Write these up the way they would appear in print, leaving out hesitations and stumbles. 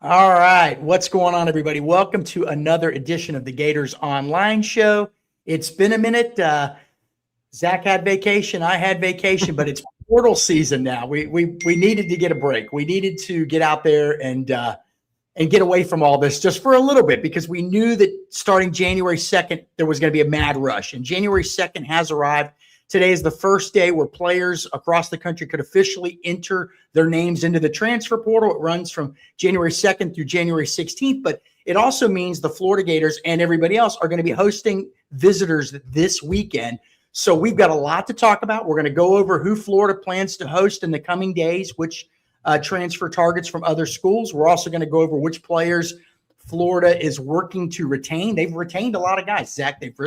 All right. What's going on, everybody? Welcome to another edition of the Gators Online Show. It's been a minute. Zach had vacation. I had vacation, but it's portal season now. We needed to get a break. We needed to get out there and get away from all this just for a little bit because we knew that starting January 2nd, there was going to be a mad rush. And January 2nd has arrived. Today is the first day where players across the country could officially enter their names into the transfer portal. It runs from January 2nd through January 16th, but it also means the Florida Gators and everybody else are going to be hosting visitors this weekend. So we've got a lot to talk about. We're going to go over who Florida plans to host in the coming days, which transfer targets from other schools. We're also going to go over which players Florida is working to retain. They've retained a lot of guys, Zach. They've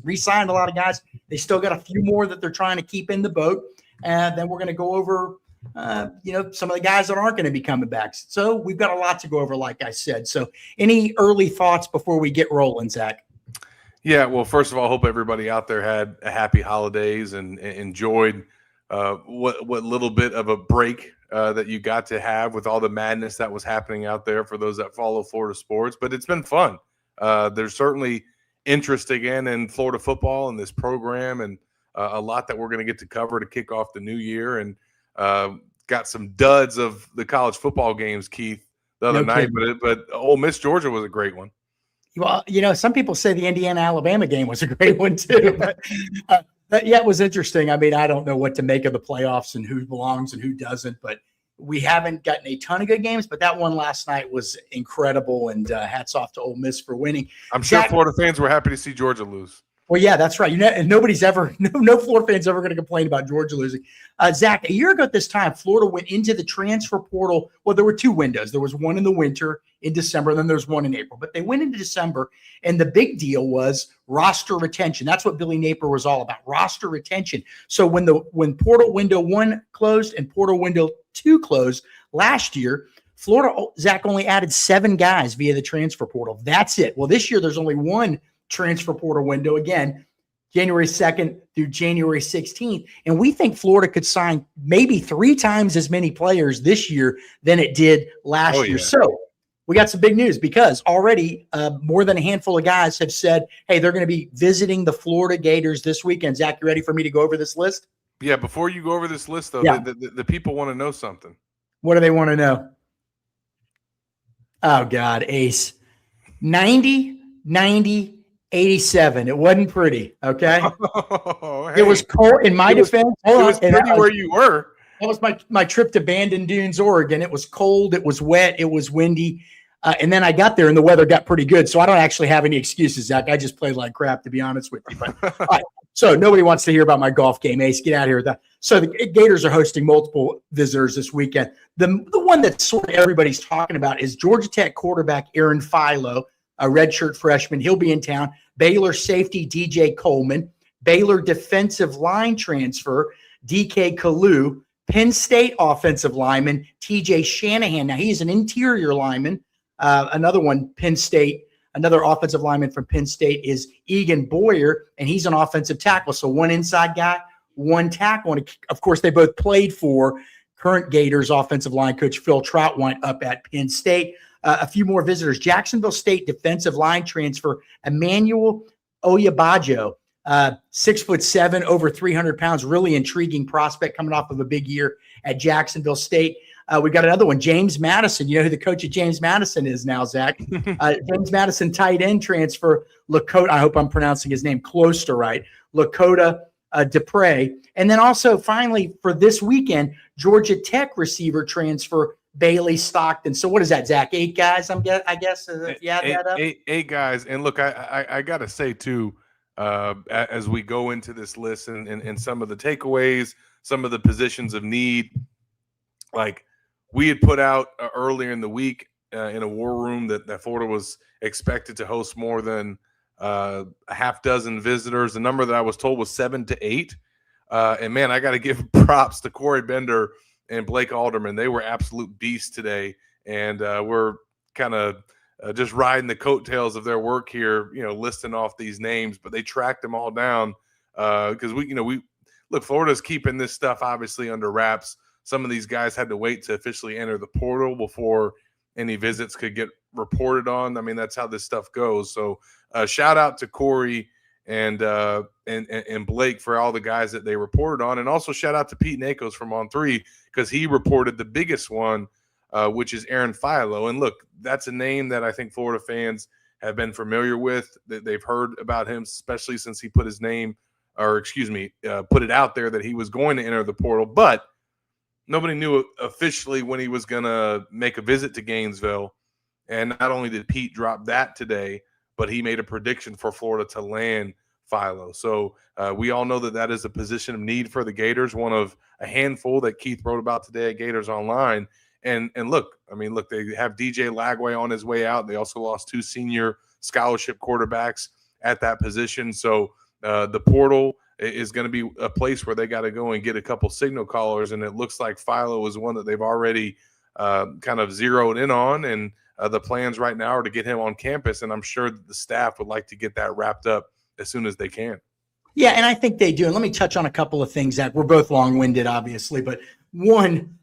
re-signed a lot of guys. They still got a few more that they're trying to keep in the boat. And then we're going to go over, some of the guys that aren't going to be coming back. So we've got a lot to go over, like I said. So any early thoughts before we get rolling, Zach? Yeah, well, first of all, I hope everybody out there had a happy holidays and enjoyed what little bit of a break that you got to have with all the madness that was happening out there for those that follow Florida sports. But it's been fun. There's certainly interest again in Florida football and this program, and a lot that we're going to get to cover to kick off the new year. And got some duds of the college football games, Keith, the other night. But Ole Miss Georgia was a great one. Well, some people say the Indiana-Alabama game was a great one too. But yeah, it was interesting. I mean, I don't know what to make of the playoffs and who belongs and who doesn't, but we haven't gotten a ton of good games, but that one last night was incredible, and hats off to Ole Miss for winning. I'm sure Florida fans were happy to see Georgia lose. Well, yeah, that's right. And nobody's ever, no Florida fans ever going to complain about Georgia losing. Zach, a year ago at this time, Florida went into the transfer portal. Well, there were two windows. There was one in the winter in December, and then there's one in April. But they went into December, and the big deal was roster retention. That's what Billy Napier was all about, roster retention. So when portal window 1 closed and portal window 2 closed last year, Florida, Zach, only added 7 guys via the transfer portal. That's it. Well, this year there's only one transfer portal window, again, January 2nd through January 16th. And we think Florida could sign maybe 3 times as many players this year than it did last year. Yeah. So we got some big news because already more than a handful of guys have said, hey, they're going to be visiting the Florida Gators this weekend. Zach, you ready for me to go over this list? Yeah, before you go over this list, though, the people want to know something. What do they want to know? Oh, God, Ace. 90, 87. It wasn't pretty, okay? Oh, hey. It was cold. In my defense, it was pretty where you were. That was my trip to Bandon Dunes, Oregon. It was cold. It was wet. It was windy. And then I got there, and the weather got pretty good. So I don't actually have any excuses, Zach. I just played like crap, to be honest with you. But all right. So nobody wants to hear about my golf game. Ace, get out of here with that. So the Gators are hosting multiple visitors this weekend. The one that sort of everybody's talking about is Georgia Tech quarterback Aaron Philo, a redshirt freshman. He'll be in town. Baylor safety DJ Coleman, Baylor defensive line transfer DK Kalu, Penn State offensive lineman TJ Shanahan. Now he's an interior lineman. Another one, Penn State. Another offensive lineman from Penn State is Egan Boyer, and he's an offensive tackle. So one inside guy, one tackle. And of course, they both played for current Gators offensive line coach Phil Troutwine up at Penn State. A few more visitors. Jacksonville State defensive line transfer Emmanuel Oyabajo, 6'7", over 300 pounds, really intriguing prospect coming off of a big year at Jacksonville State. We got another one, James Madison. You know who the coach of James Madison is now, Zach? James Madison tight end transfer, Lakota. I hope I'm pronouncing his name close to right. Lakota Dupre. And then also finally for this weekend, Georgia Tech receiver transfer Bailey Stockton. So what is that, Zach? 8 guys, I guess. Eight guys. And look, I got to say, too, as we go into this list and some of the takeaways, some of the positions of need, like we had put out earlier in the week in a war room that Florida was expected to host more than a half dozen visitors. The number that I was told was 7 to 8. And, man, I got to give props to Corey Bender and Blake Alderman. They were absolute beasts today, and we're kind of just riding the coattails of their work here, listing off these names. But they tracked them all down because we look, Florida's keeping this stuff obviously under wraps. Some of these guys had to wait to officially enter the portal before any visits could get reported on. I mean, that's how this stuff goes. So shout out to Corey and Blake for all the guys that they reported on. And also shout out to Pete Nakos from On 3 because he reported the biggest one, which is Aaron Philo. And look, that's a name that I think Florida fans have been familiar with. They've heard about him, especially since he put his name, put it out there that he was going to enter the portal. But nobody knew officially when he was going to make a visit to Gainesville. And not only did Pete drop that today, but he made a prediction for Florida to land Philo. So we all know that that is a position of need for the Gators, one of a handful that Keith wrote about today at Gators Online. And look, they have DJ Lagway on his way out. They also lost 2 senior scholarship quarterbacks at that position. So the portal is going to be a place where they got to go and get a couple signal callers. And it looks like Philo is one that they've already kind of zeroed in on. And the plans right now are to get him on campus. And I'm sure that the staff would like to get that wrapped up as soon as they can. Yeah, and I think they do. And let me touch on a couple of things, Zach. We're both long-winded, obviously. But one,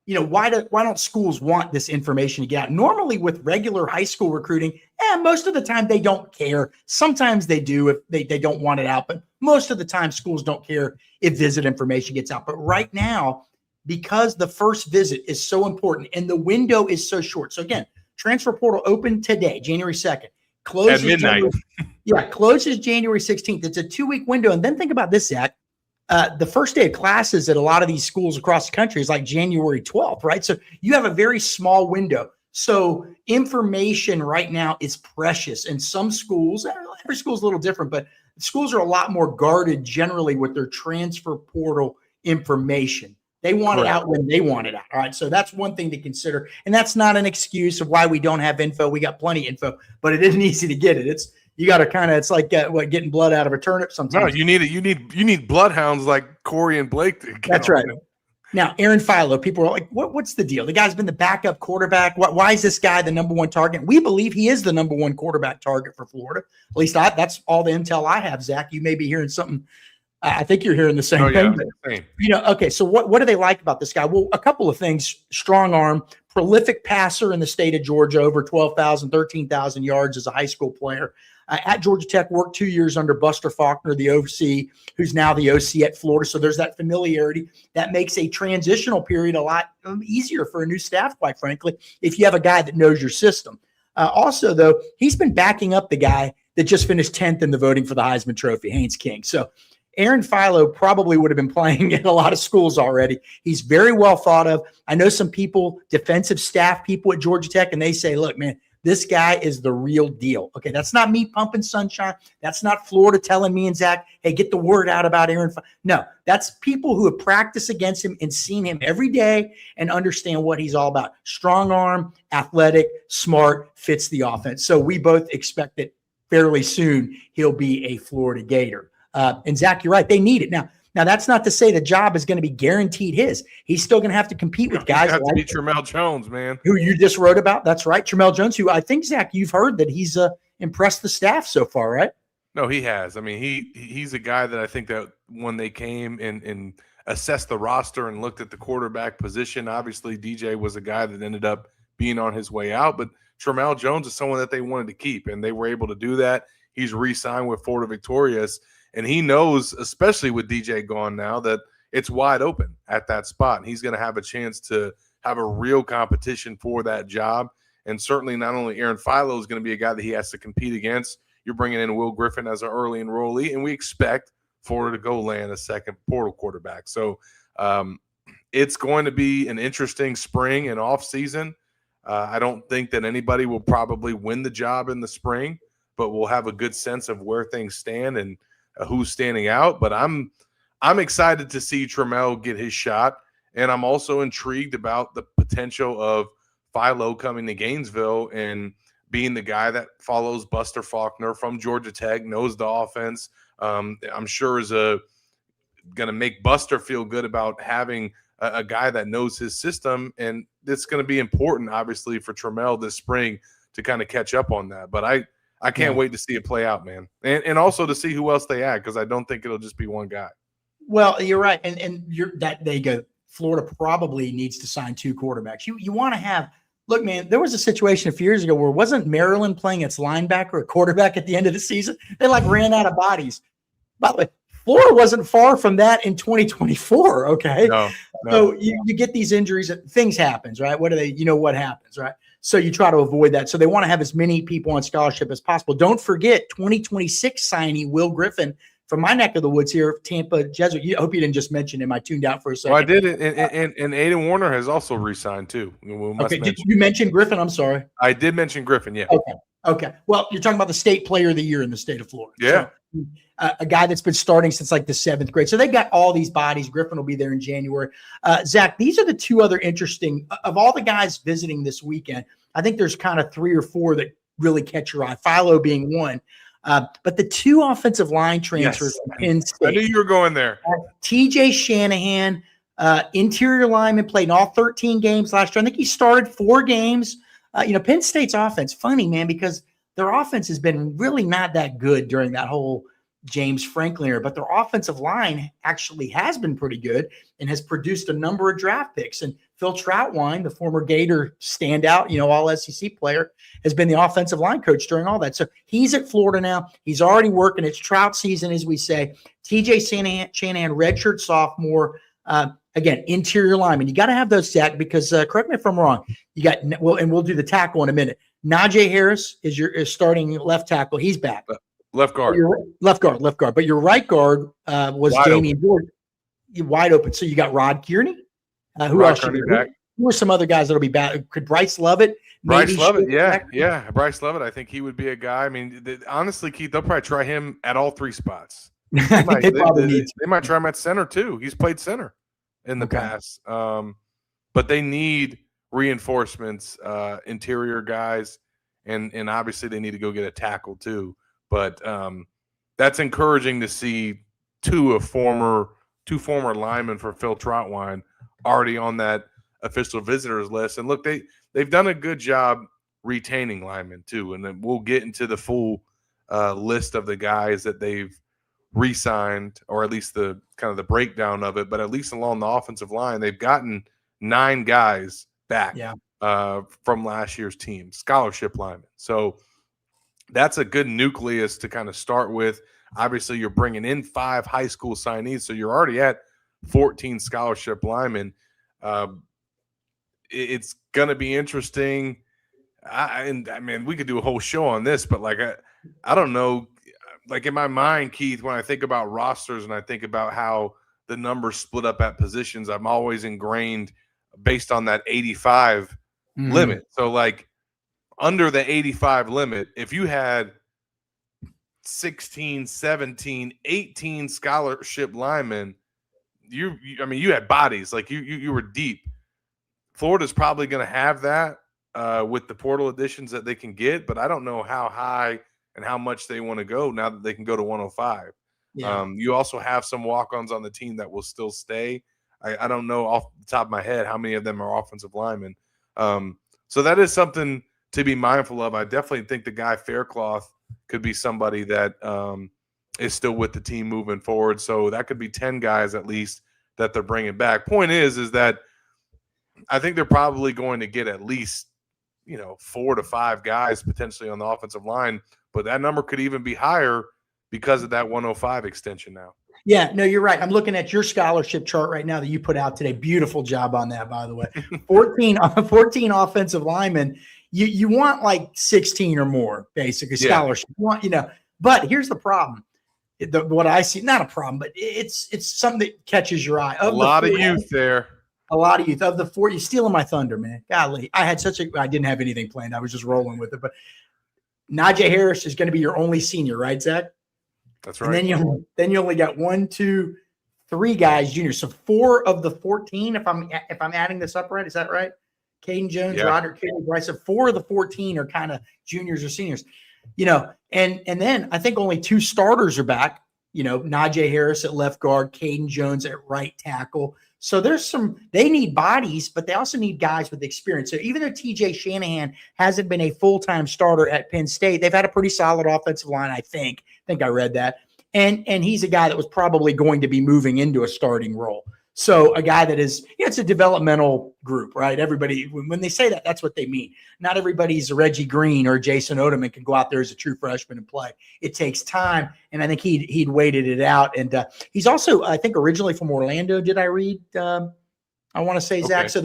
why don't schools want this information to get out? Normally with regular high school recruiting, most of the time they don't care. Sometimes they do if they don't want it out. But most of the time schools don't care if visit information gets out. But right now, because the first visit is so important and the window is so short. So again, transfer portal open today, January 2nd. Closes at midnight. Closes January 16th. It's a 2-week window. And then think about this, Zach. The first day of classes at a lot of these schools across the country is like January 12th, right? So you have a very small window. So information right now is precious. And some schools, every school is a little different, but schools are a lot more guarded generally with their transfer portal information. They want it out when they want it out. All right. So that's one thing to consider. And that's not an excuse of why we don't have info. We got plenty of info, but it isn't easy to get it. You got to it's like getting blood out of a turnip sometimes. No, you need bloodhounds like Corey and Blake. That's right. Now, Aaron Philo, people are like, what's the deal? The guy's been the backup quarterback. Why is this guy the number one target? We believe he is the number one quarterback target for Florida. At least that's all the intel I have, Zach. You may be hearing something. I think you're hearing the same thing. But, okay, so what do they like about this guy? Well, a couple of things. Strong arm, prolific passer in the state of Georgia, over 12,000, 13,000 yards as a high school player. At Georgia Tech, worked 2 years under Buster Faulkner, the OC, who's now the OC at Florida. So there's that familiarity that makes a transitional period a lot easier for a new staff, quite frankly, if you have a guy that knows your system. Also, though, he's been backing up the guy that just finished 10th in the voting for the Heisman Trophy, Haynes King. So Aaron Philo probably would have been playing in a lot of schools already. He's very well thought of. I know some people, defensive staff people at Georgia Tech, and they say, look, man, this guy is the real deal. Okay, that's not me pumping sunshine. That's not Florida telling me and Zach, hey, get the word out about Aaron Philo. No, that's people who have practiced against him and seen him every day and understand what he's all about. Strong arm, athletic, smart, fits the offense. So we both expect that fairly soon he'll be a Florida Gator. And Zach, you're right. They need it. Now that's not to say the job is going to be guaranteed his. He's still going to have to compete with guys like Tramel Jones, man, who you just wrote about. That's right. Tramel Jones, who I think, Zach, you've heard that he's impressed the staff so far, right? No, he has. I mean, he's a guy that I think that when they came and assessed the roster and looked at the quarterback position, obviously DJ was a guy that ended up being on his way out, but Tramel Jones is someone that they wanted to keep, and they were able to do that. He's re-signed with Florida Victorious. And he knows, especially with DJ gone now, that it's wide open at that spot. And he's going to have a chance to have a real competition for that job. And certainly not only Aaron Philo is going to be a guy that he has to compete against. You're bringing in Will Griffin as an early enrollee, and we expect Florida to go land a second portal quarterback. So it's going to be an interesting spring and off season. I don't think that anybody will probably win the job in the spring, but we'll have a good sense of where things stand and who's standing out. But I'm excited to see Tramel get his shot, and I'm also intrigued about the potential of Philo coming to Gainesville and being the guy that follows Buster Faulkner from Georgia Tech, knows the offense. I'm sure is going to make Buster feel good about having a guy that knows his system, and it's going to be important, obviously, for Tramel this spring to kind of catch up on that. But I can't wait to see it play out, man. And also to see who else they add, because I don't think it'll just be one guy. Well, you're right. And there you go. Florida probably needs to sign 2 quarterbacks. You want to have Look, man, there was a situation a few years ago where wasn't Maryland playing its linebacker or quarterback at the end of the season? They like ran out of bodies. By the way, Florida wasn't far from that in 2024. Okay. No. So you get these injuries, things happens, right? What do they, what happens, right? So you try to avoid that. So they want to have as many people on scholarship as possible. Don't forget 2026 signee Will Griffin from my neck of the woods here, Tampa Jesuit. I hope you didn't just mention him. I tuned out for a second. Well, I did it, and Aiden Warner has also re-signed too. Okay, did you mention Griffin? I'm sorry. I did mention Griffin, yeah. Okay. Well, you're talking about the state player of the year in the state of Florida. Yeah. So, a guy that's been starting since like the 7th grade. So they've got all these bodies. Griffin will be there in January. Zach, these are the two other interesting of all the guys visiting this weekend. I think there's kind of 3 or 4 that really catch your eye. Philo being one. But the 2 offensive line transfers from Penn State. I knew you were going there. TJ Shanahan, interior lineman, played in all 13 games last year. I think he started 4 games. Penn State's offense, funny, man, because their offense has been really not that good during that whole James Franklin era, but their offensive line actually has been pretty good and has produced a number of draft picks. And Phil Troutwine, the former Gator standout, all SEC player, has been the offensive line coach during all that. So he's at Florida now. He's already working. It's trout season, as we say. TJ Shanahan, redshirt sophomore. Again, interior lineman. You got to have those, Zach, because correct me if I'm wrong. You got and we'll do the tackle in a minute. Najee Harris is starting left tackle. He's back. Left guard. Left guard. But your right guard was Damian George. Wide open. So you got Rod Kearney. Who else? Who are some other guys that'll be back? Could Bryce Lovett? Bryce Lovett, yeah. Bryce Lovett. I think he would be a guy. I mean, honestly, Keith, they'll probably try him at all 3 spots. They might try him at center too. He's played center in the past. But they need reinforcements, interior guys, and obviously they need to go get a tackle too. But that's encouraging to see 2 former linemen for Phil Troutwine already on that official visitors list. And look, they've done a good job retaining linemen too. And then we'll get into the full list of the guys that they've re-signed, or at least the kind of the breakdown of it. But at least along the offensive line, they've gotten 9 guys back from last year's team, scholarship linemen. So that's a good nucleus to kind of start with. Obviously, you're bringing in 5 high school signees, so you're already at 14 scholarship linemen. It's going to be interesting. I mean, we could do a whole show on this, but I don't know. Like in my mind, Keith, when I think about rosters and I think about how the numbers split up at positions, I'm always ingrained based on that 85 limit. So under the 85 limit, if you had 16, 17, 18 scholarship linemen, you had bodies. You were deep. Florida's probably going to have that with the portal additions that they can get, but I don't know how high and how much they want to go now that they can go to 105. Yeah. You also have some walk-ons on the team that will still stay. I don't know off the top of my head how many of them are offensive linemen. So that is something to be mindful of. I definitely think the guy Faircloth could be somebody that is still with the team moving forward. So that could be 10 guys at least that they're bringing back. Point is that I think they're probably going to get at least 4 to 5 guys potentially on the offensive line, but that number could even be higher because of that 105 extension now. Yeah, no, you're right. I'm looking at your scholarship chart right now that you put out today. Beautiful job on that, by the way. 14 offensive linemen. You want 16 or more, basically, scholarship. You want, but here's the problem. What I see, not a problem, but it's something that catches your eye. A lot of youth there. A lot of youth. Of the 4, you're stealing my thunder, man. Golly, I didn't have anything planned. I was just rolling with it. But Najee Harris is going to be your only senior, right, Zach? That's right. And then you only got 1, 2, 3 guys juniors. So 4 of the 14, if I'm adding this up right, is that right? Caden Jones, Roderick King, Bryce. So 4 of the 14 are kind of juniors or seniors. And then I think only 2 starters are back. Najee Harris at left guard, Caden Jones at right tackle. So they need bodies, but they also need guys with experience. So even though TJ Shanahan hasn't been a full-time starter at Penn State, they've had a pretty solid offensive line, I think. I think I read that. And he's a guy that was probably going to be moving into a starting role. So a guy that is, it's a developmental group, right? Everybody, when they say that, that's what they mean. Not everybody's a Reggie Green or Jason Odom and can go out there as a true freshman and play. It takes time, and I think he'd waited it out. And he's also, I think, originally from Orlando. Did I read? I want to say, Zach. So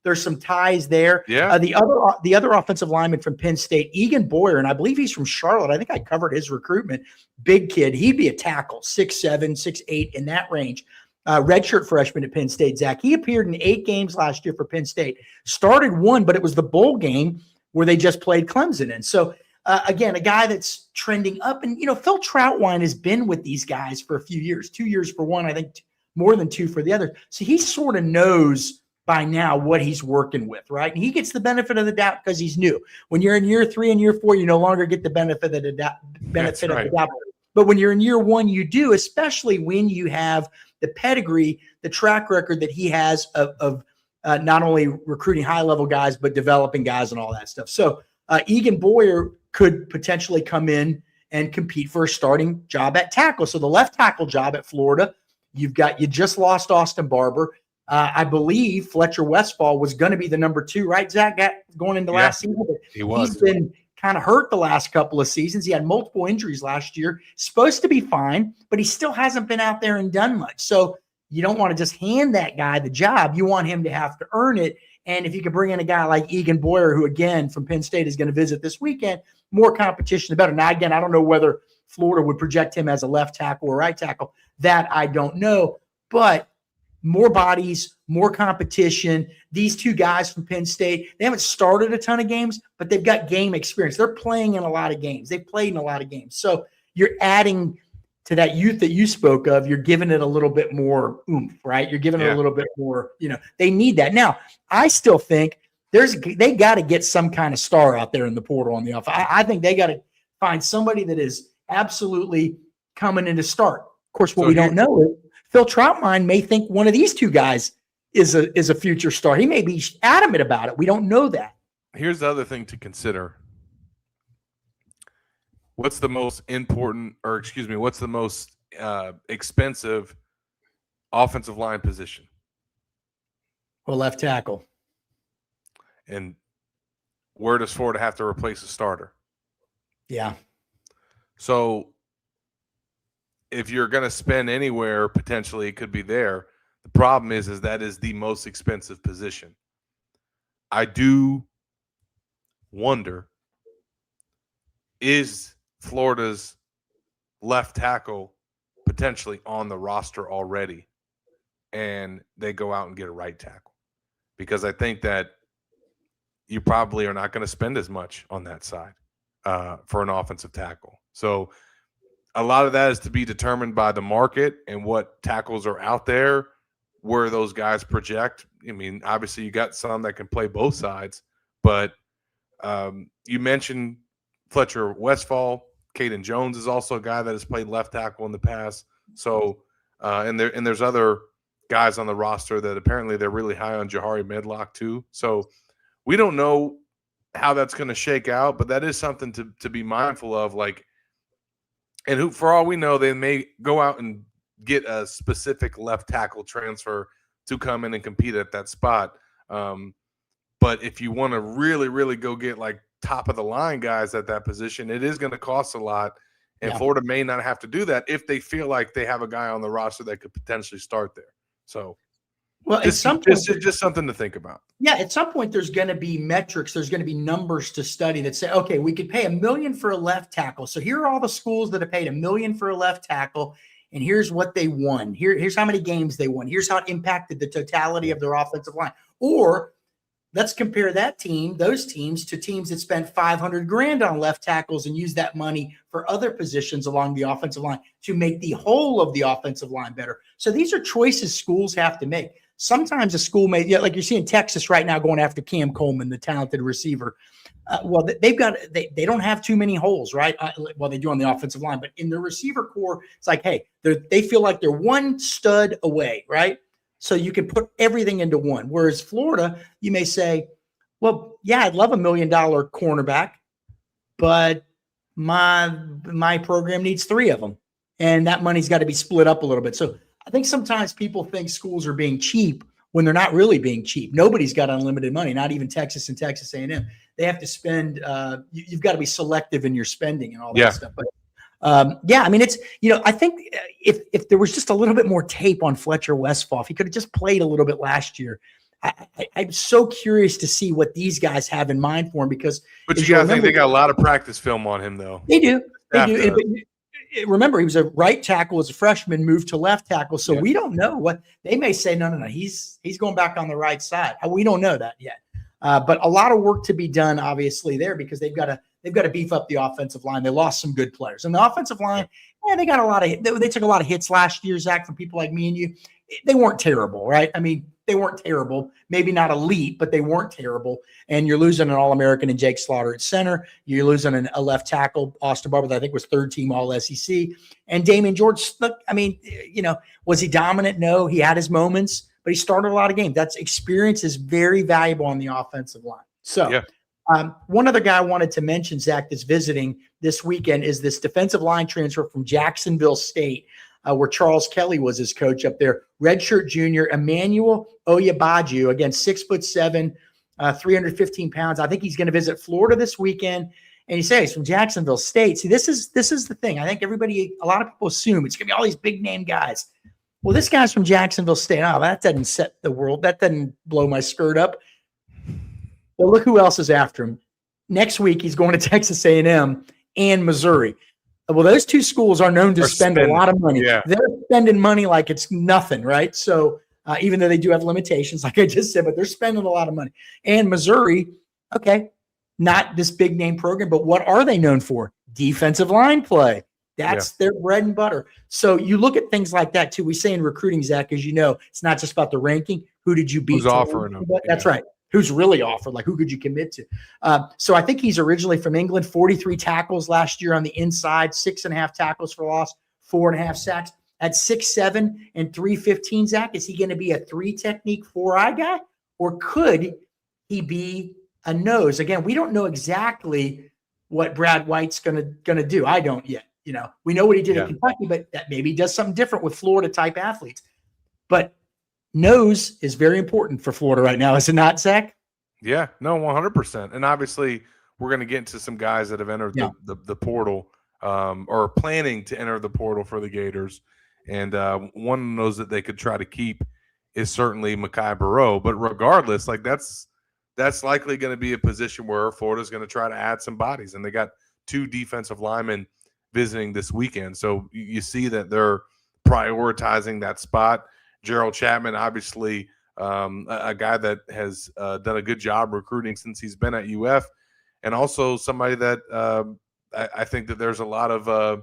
there's some ties there. Yeah. The other offensive lineman from Penn State, Egan Boyer, and I believe he's from Charlotte. I think I covered his recruitment. Big kid. He'd be a tackle, 6'7", 6'8", in that range. Redshirt freshman at Penn State, Zach. He appeared in 8 games last year for Penn State. Started 1, but it was the bowl game where they just played Clemson in. So, again, a guy that's trending up. And, Phil Troutwine has been with these guys for a few years. 2 years for one, I think more than 2 for the other. So he sort of knows by now what he's working with, right? And he gets the benefit of the doubt because he's new. When you're in year 3 and year 4, you no longer get the benefit of the doubt. But when you're in year 1, you do, especially when you have the pedigree, the track record that he has of not only recruiting high-level guys, but developing guys and all that stuff. So Egan Boyer could potentially come in and compete for a starting job at tackle. So the left tackle job at Florida, you just lost Austin Barber. I believe Fletcher Westphal was going to be the number 2, right, Zach, going into last season? He was. He's been kind of hurt the last couple of seasons. He had multiple injuries last year. Supposed to be fine, but he still hasn't been out there and done much. So you don't want to just hand that guy the job. You want him to have to earn it. And if you can bring in a guy like Egan Boyer, who, again, from Penn State is going to visit this weekend, more competition, the better. Now, again, I don't know whether Florida would project him as a left tackle or right tackle. That I don't know. But more bodies, more competition. These 2 guys from Penn State, they haven't started a ton of games, but they've got game experience. They're playing in a lot of games. They've played in a lot of games. So you're adding to that youth that you spoke of. You're giving it a little bit more oomph, right? You're giving it a little bit more, they need that. Now, I still think they got to get some kind of star out there in the portal on the offense. I think they got to find somebody that is absolutely coming in to start. Of course, what we don't know is Phil Troutwine may think one of these 2 guys is a future star. He may be adamant about it. We don't know that. Here's the other thing to consider. What's the most expensive offensive line position? Well, left tackle. And where does Florida have to replace a starter? Yeah. So if you're going to spend anywhere, potentially it could be there. The problem is that is the most expensive position. I do wonder, is Florida's left tackle potentially on the roster already and they go out and get a right tackle? Because I think that you probably are not going to spend as much on that side for an offensive tackle. So a lot of that is to be determined by the market and what tackles are out there, where those guys project. I mean, obviously you got some that can play both sides, but you mentioned Fletcher Westphal. Caden Jones is also a guy that has played left tackle in the past. So, and there's other guys on the roster that apparently they're really high on. Jahari Medlock too. So we don't know how that's going to shake out, but that is something to be mindful of. Like, and who, for all we know, they may go out and get a specific left tackle transfer to come in and compete at that spot. But if you want to really, really go get like top of the line guys at that position, it is going to cost a lot. And Florida may not have to do that if they feel like they have a guy on the roster that could potentially start there. So, well, just something to think about. Yeah, at some point there's going to be metrics, there's going to be numbers to study that say, okay, we could pay $1 million for a left tackle. So here are all the schools that have paid $1 million for a left tackle, and here's what they won. Here's how many games they won. Here's how it impacted the totality of their offensive line. Or let's compare those teams to teams that spent $500,000 on left tackles and use that money for other positions along the offensive line to make the whole of the offensive line better. So these are choices schools have to make. Sometimes a school may, like you're seeing Texas right now going after Cam Coleman, the talented receiver. They don't have too many holes, right? Well, they do on the offensive line, but in the receiver core, it's like, hey, they feel like they're one stud away, right? So you can put everything into one. Whereas Florida, you may say, well, yeah, I'd love $1 million cornerback, but my program needs 3 of them. And that money's got to be split up a little bit. So I think sometimes people think schools are being cheap when they're not really being cheap. Nobody's got unlimited money, not even Texas and Texas A&M. They have to spend. You've got to be selective in your spending and all that stuff. But yeah, I mean, it's, I think if there was just a little bit more tape on Fletcher Westphal, if he could have just played a little bit last year. I'm so curious to see what these guys have in mind for him because. But you got to think they got a lot of practice film on him, though. They do. They do. Remember, he was a right tackle as a freshman, moved to left tackle. So we don't know what they may say. No, he's going back on the right side. We don't know that yet. But a lot of work to be done, obviously, there because they've got to beef up the offensive line. They lost some good players, and the offensive line, they got a lot of. They took a lot of hits last year, Zach, from people like me and you. They weren't terrible, right? I mean, they weren't terrible. Maybe not elite, but they weren't terrible. And you're losing an All-American in Jake Slaughter at center. You're losing a left tackle, Austin Barber, that I think was third-team All-SEC. And Damian George, look, I mean, was he dominant? No, he had his moments, but he started a lot of games. That's experience is very valuable on the offensive line. So one other guy I wanted to mention, Zach, that's visiting this weekend is this defensive line transfer from Jacksonville State. Where Charles Kelly was his coach up there. Redshirt junior, Emmanuel Oyabaju, again, 6'7", 315 pounds. I think he's going to visit Florida this weekend. And you say he's from Jacksonville State. See, this is the thing. I think a lot of people assume it's going to be all these big name guys. Well, this guy's from Jacksonville State. Oh, that doesn't set the world. That doesn't blow my skirt up. Well, look who else is after him. Next week, he's going to Texas A&M and Missouri. Well, those two schools are known to spend a lot of money. Yeah. They're spending money like it's nothing, right? So even though they do have limitations, like I just said, but they're spending a lot of money. And Missouri, okay, not this big name program, but what are they known for? Defensive line play. That's their bread and butter. So you look at things like that too. We say in recruiting, Zach, as you know, it's not just about the ranking. Who did you beat? Who's offering them? That's right. Who's really offered? Like, who could you commit to? So I think he's originally from England, 43 tackles last year on the inside, 6.5 tackles for loss, 4.5 sacks. At 6'7" and 315, Zach, is he going to be a 3-technique, 4-eye guy? Or could he be a nose? Again, we don't know exactly what Brad White's going to do. I don't yet. We know what he did in Kentucky, but that maybe does something different with Florida-type athletes. But nose is very important for Florida right now, is it not, Zach? Yeah, no, 100%. And obviously, we're going to get into some guys that have entered the portal or planning to enter the portal for the Gators. And one of those that they could try to keep is certainly Mekhi Barrow. But regardless, like that's likely going to be a position where Florida's going to try to add some bodies. And they got 2 defensive linemen visiting this weekend. So you see that they're prioritizing that spot. Gerald Chapman, obviously, a guy that has done a good job recruiting since he's been at UF, and also somebody that I think that there's a lot of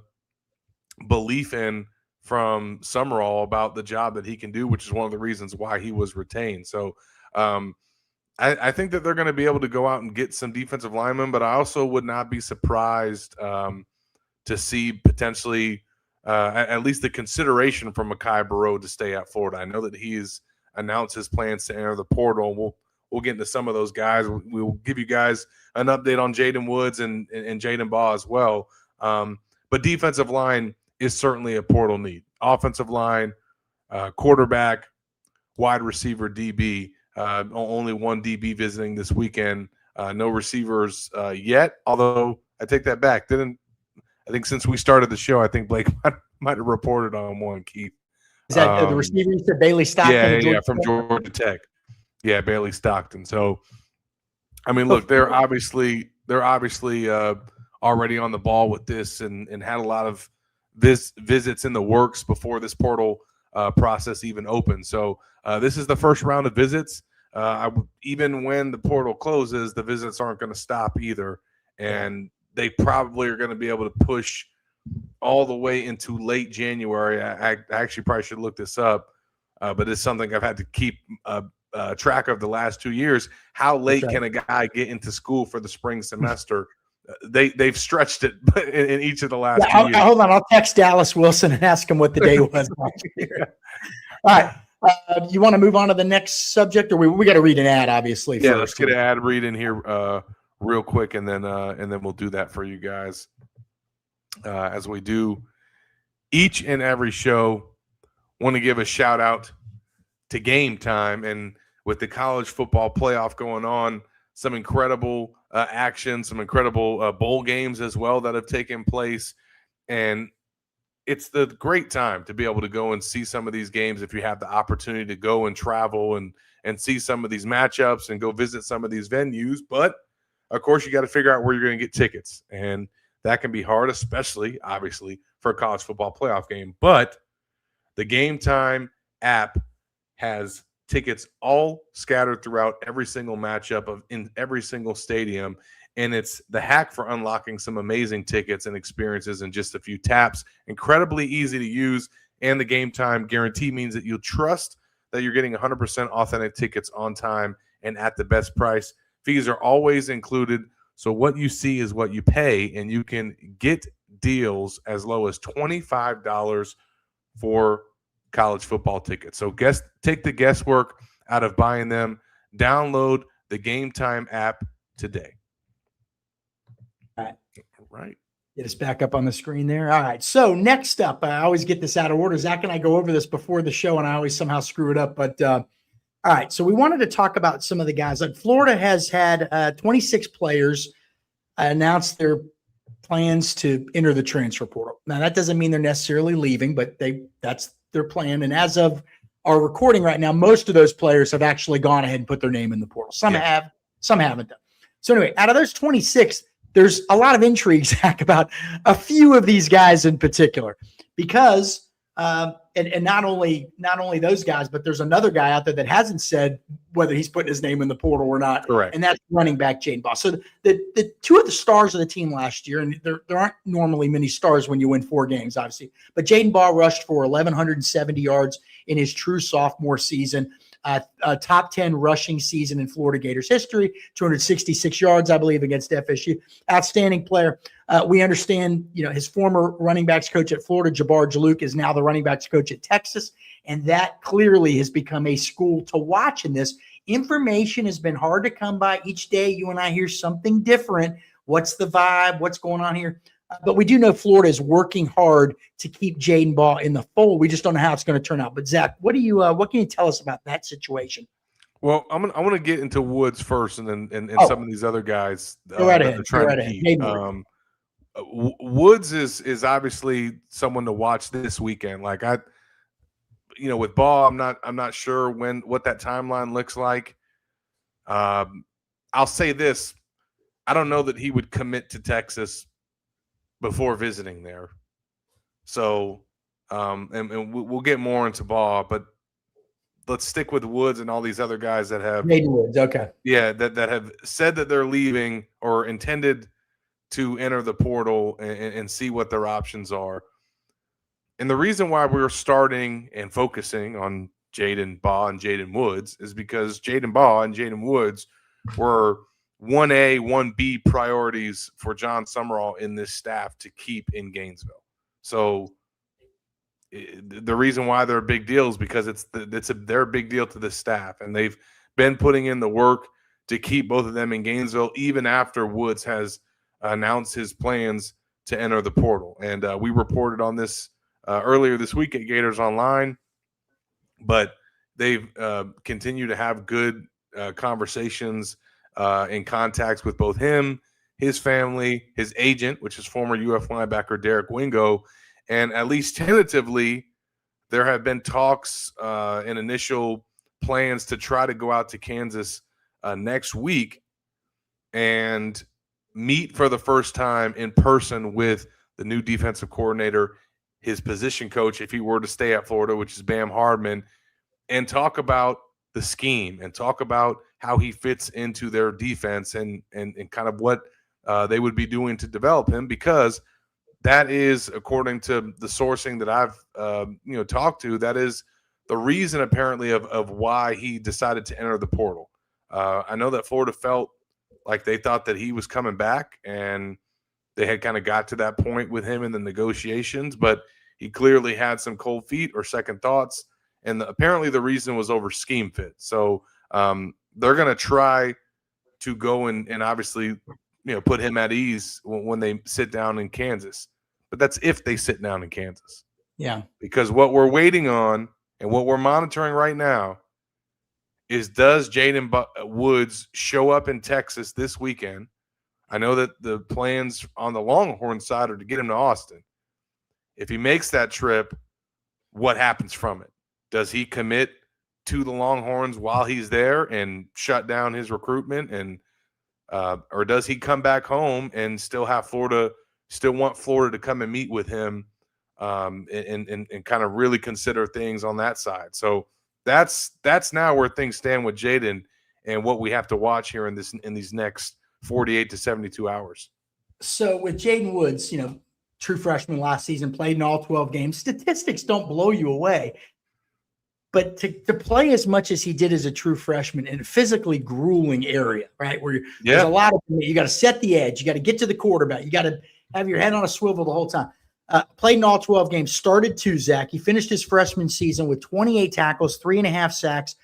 belief in from Summerall about the job that he can do, which is one of the reasons why he was retained. So I think that they're going to be able to go out and get some defensive linemen, but I also would not be surprised to see potentially at least the consideration from Mekhi Barrow to stay at Florida. I know that he's announced his plans to enter the portal. We'll get into some of those guys. We'll give you guys an update on Jaden Woods and Jaden Baugh as well. But defensive line is certainly a portal need. Offensive line, quarterback, wide receiver, DB. Only one DB visiting this weekend. No receivers yet, although I take that back. I think since we started the show, I think Blake might have reported on one, Keith. Is that the receiver you said, Bailey Stockton? Yeah, from Georgia Tech. Yeah, Bailey Stockton. So, I mean, look, they're obviously already on the ball with this and had a lot of visits in the works before this portal process even opened. So this is the first round of visits. Even when the portal closes, the visits aren't going to stop either. And they probably are going to be able to push all the way into late January. I actually probably should look this up, but it's something I've had to keep track of the last 2 years. How late can a guy get into school for the spring semester? They've stretched it in each of the last 2 years. Hold on. I'll text Dallas Wilson and ask him what the day was last year. All right. You want to move on to the next subject, or we got to read an ad, obviously. Yeah, let's get an ad read in here real quick, and then we'll do that for you guys as we do each and every show. want to give a shout out to Game Time, and with the college football playoff going on, some incredible action, some incredible bowl games as well that have taken place. And it's the great time to be able to go and see some of these games if you have the opportunity to go and travel and see some of these matchups and go visit some of these venues. But of course, you got to figure out where you're going to get tickets, and that can be hard, especially obviously for a college football playoff game. But the Game Time app has tickets all scattered throughout every single matchup in every single stadium. And it's the hack for unlocking some amazing tickets and experiences in just a few taps. Incredibly easy to use. And the Game Time guarantee means that you'll trust that you're getting 100% authentic tickets on time and at the best price. Fees are always included. So what you see is what you pay, and you can get deals as low as $25 for college football tickets. So take the guesswork out of buying them. Download the Game Time app today. All right. All right. Get us back up on the screen there. All right. So next up, I always get this out of order. Zach and I go over this before the show, and I always somehow screw it up. But all right. So we wanted to talk about some of the guys. Like Florida has had 26 players announce their plans to enter the transfer portal. Now, that doesn't mean they're necessarily leaving, but that's their plan. And as of our recording right now, most of those players have actually gone ahead and put their name in the portal. Some have, some haven't done. So anyway, out of those 26, there's a lot of intrigue, Zach, about a few of these guys in particular, because and not only those guys, but there's another guy out there that hasn't said whether he's putting his name in the portal or not. Correct. And that's running back Jaden Baugh. So the two of the stars of the team last year, and there aren't normally many stars when you win 4 games, obviously, but Jaden Baugh rushed for 1,170 yards in his true sophomore season. A top 10 rushing season in Florida Gators history, 266 yards, I believe, against FSU. Outstanding player. We understand, his former running backs coach at Florida, Jabbar Jalouk, is now the running backs coach at Texas, and that clearly has become a school to watch in this. Information has been hard to come by. Each day you and I hear something different. What's the vibe? What's going on here? But we do know Florida is working hard to keep Jaden Baugh in the fold. We just don't know how it's going to turn out. But Zach, what can you tell us about that situation? Well, I want to get into Woods first, and then some of these other guys. Go right ahead. Woods is obviously someone to watch this weekend. Like with Baugh, I'm not sure what that timeline looks like. I'll say this: I don't know that he would commit to Texas before visiting there. So, and we'll get more into Baugh, but let's stick with Woods and all these other guys that have Woods. Okay. Yeah. That have said that they're leaving or intended to enter the portal and see what their options are. And the reason why we're starting and focusing on Jaden Baugh and Jaden Woods is because Jaden Baugh and Jaden Woods were 1A, 1B priorities for John Summerall in this staff to keep in Gainesville. So the reason why they're a big deal is because they're a big deal to the staff, and they've been putting in the work to keep both of them in Gainesville, even after Woods has announced his plans to enter the portal. And we reported on this earlier this week at Gators Online, but they've continued to have good conversations in contacts with both him, his family, his agent, which is former UF linebacker Derek Wingo, and at least tentatively, there have been talks and initial plans to try to go out to Kansas next week and meet for the first time in person with the new defensive coordinator, his position coach, if he were to stay at Florida, which is Bam Hardman, and talk about the scheme and talk about how he fits into their defense and kind of what they would be doing to develop him, because that is, according to the sourcing that I've talked to, that is the reason apparently of why he decided to enter the portal. I know that Florida felt like they thought that he was coming back, and they had kind of got to that point with him in the negotiations, but he clearly had some cold feet or second thoughts, and apparently the reason was over scheme fit. So they're going to try to go and obviously put him at ease when they sit down in Kansas. But that's if they sit down in Kansas. Yeah. Because what we're waiting on and what we're monitoring right now is, does Jaden Woods show up in Texas this weekend? I know that the plans on the Longhorn side are to get him to Austin. If he makes that trip, what happens from it? Does he commit to the Longhorns while he's there and shut down his recruitment, and or does he come back home and still want Florida to come and meet with him, and kind of really consider things on that side? So that's now where things stand with Jaden and what we have to watch here in these next 48 to 72 hours. So with Jaden Woods, true freshman last season, played in all 12 games. Statistics don't blow you away. But to play as much as he did as a true freshman in a physically grueling area, right, where there's a lot of – you got to set the edge. You got to get to the quarterback. You got to have your head on a swivel the whole time. Played in all 12 games, started 2, Zach. He finished his freshman season with 28 tackles, 3.5 sacks,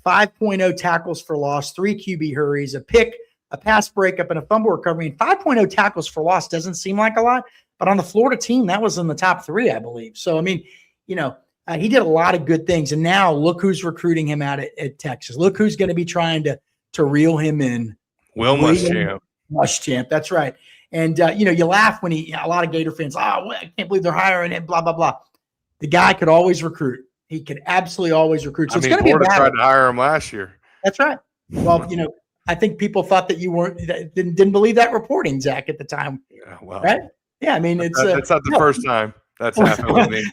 5.0 tackles for loss, 3 QB hurries, a pick, a pass breakup, and a fumble recovery. And 5.0 tackles for loss doesn't seem like a lot, but on the Florida team, that was in the top 3, I believe. So, I mean, he did a lot of good things. And now look who's recruiting him out at Texas. Look who's going to be trying to reel him in. Will Muschamp. Muschamp, that's right. And, you laugh when a lot of Gator fans, I can't believe they're hiring him, blah, blah, blah. The guy could always recruit. He could absolutely always recruit. So it's going to be a battle. Florida tried to hire him last year. That's right. Well, I think people thought that you didn't believe that reporting, Zach, at the time. Yeah, well, right? Yeah, I mean, that's not the first time that's happened with me.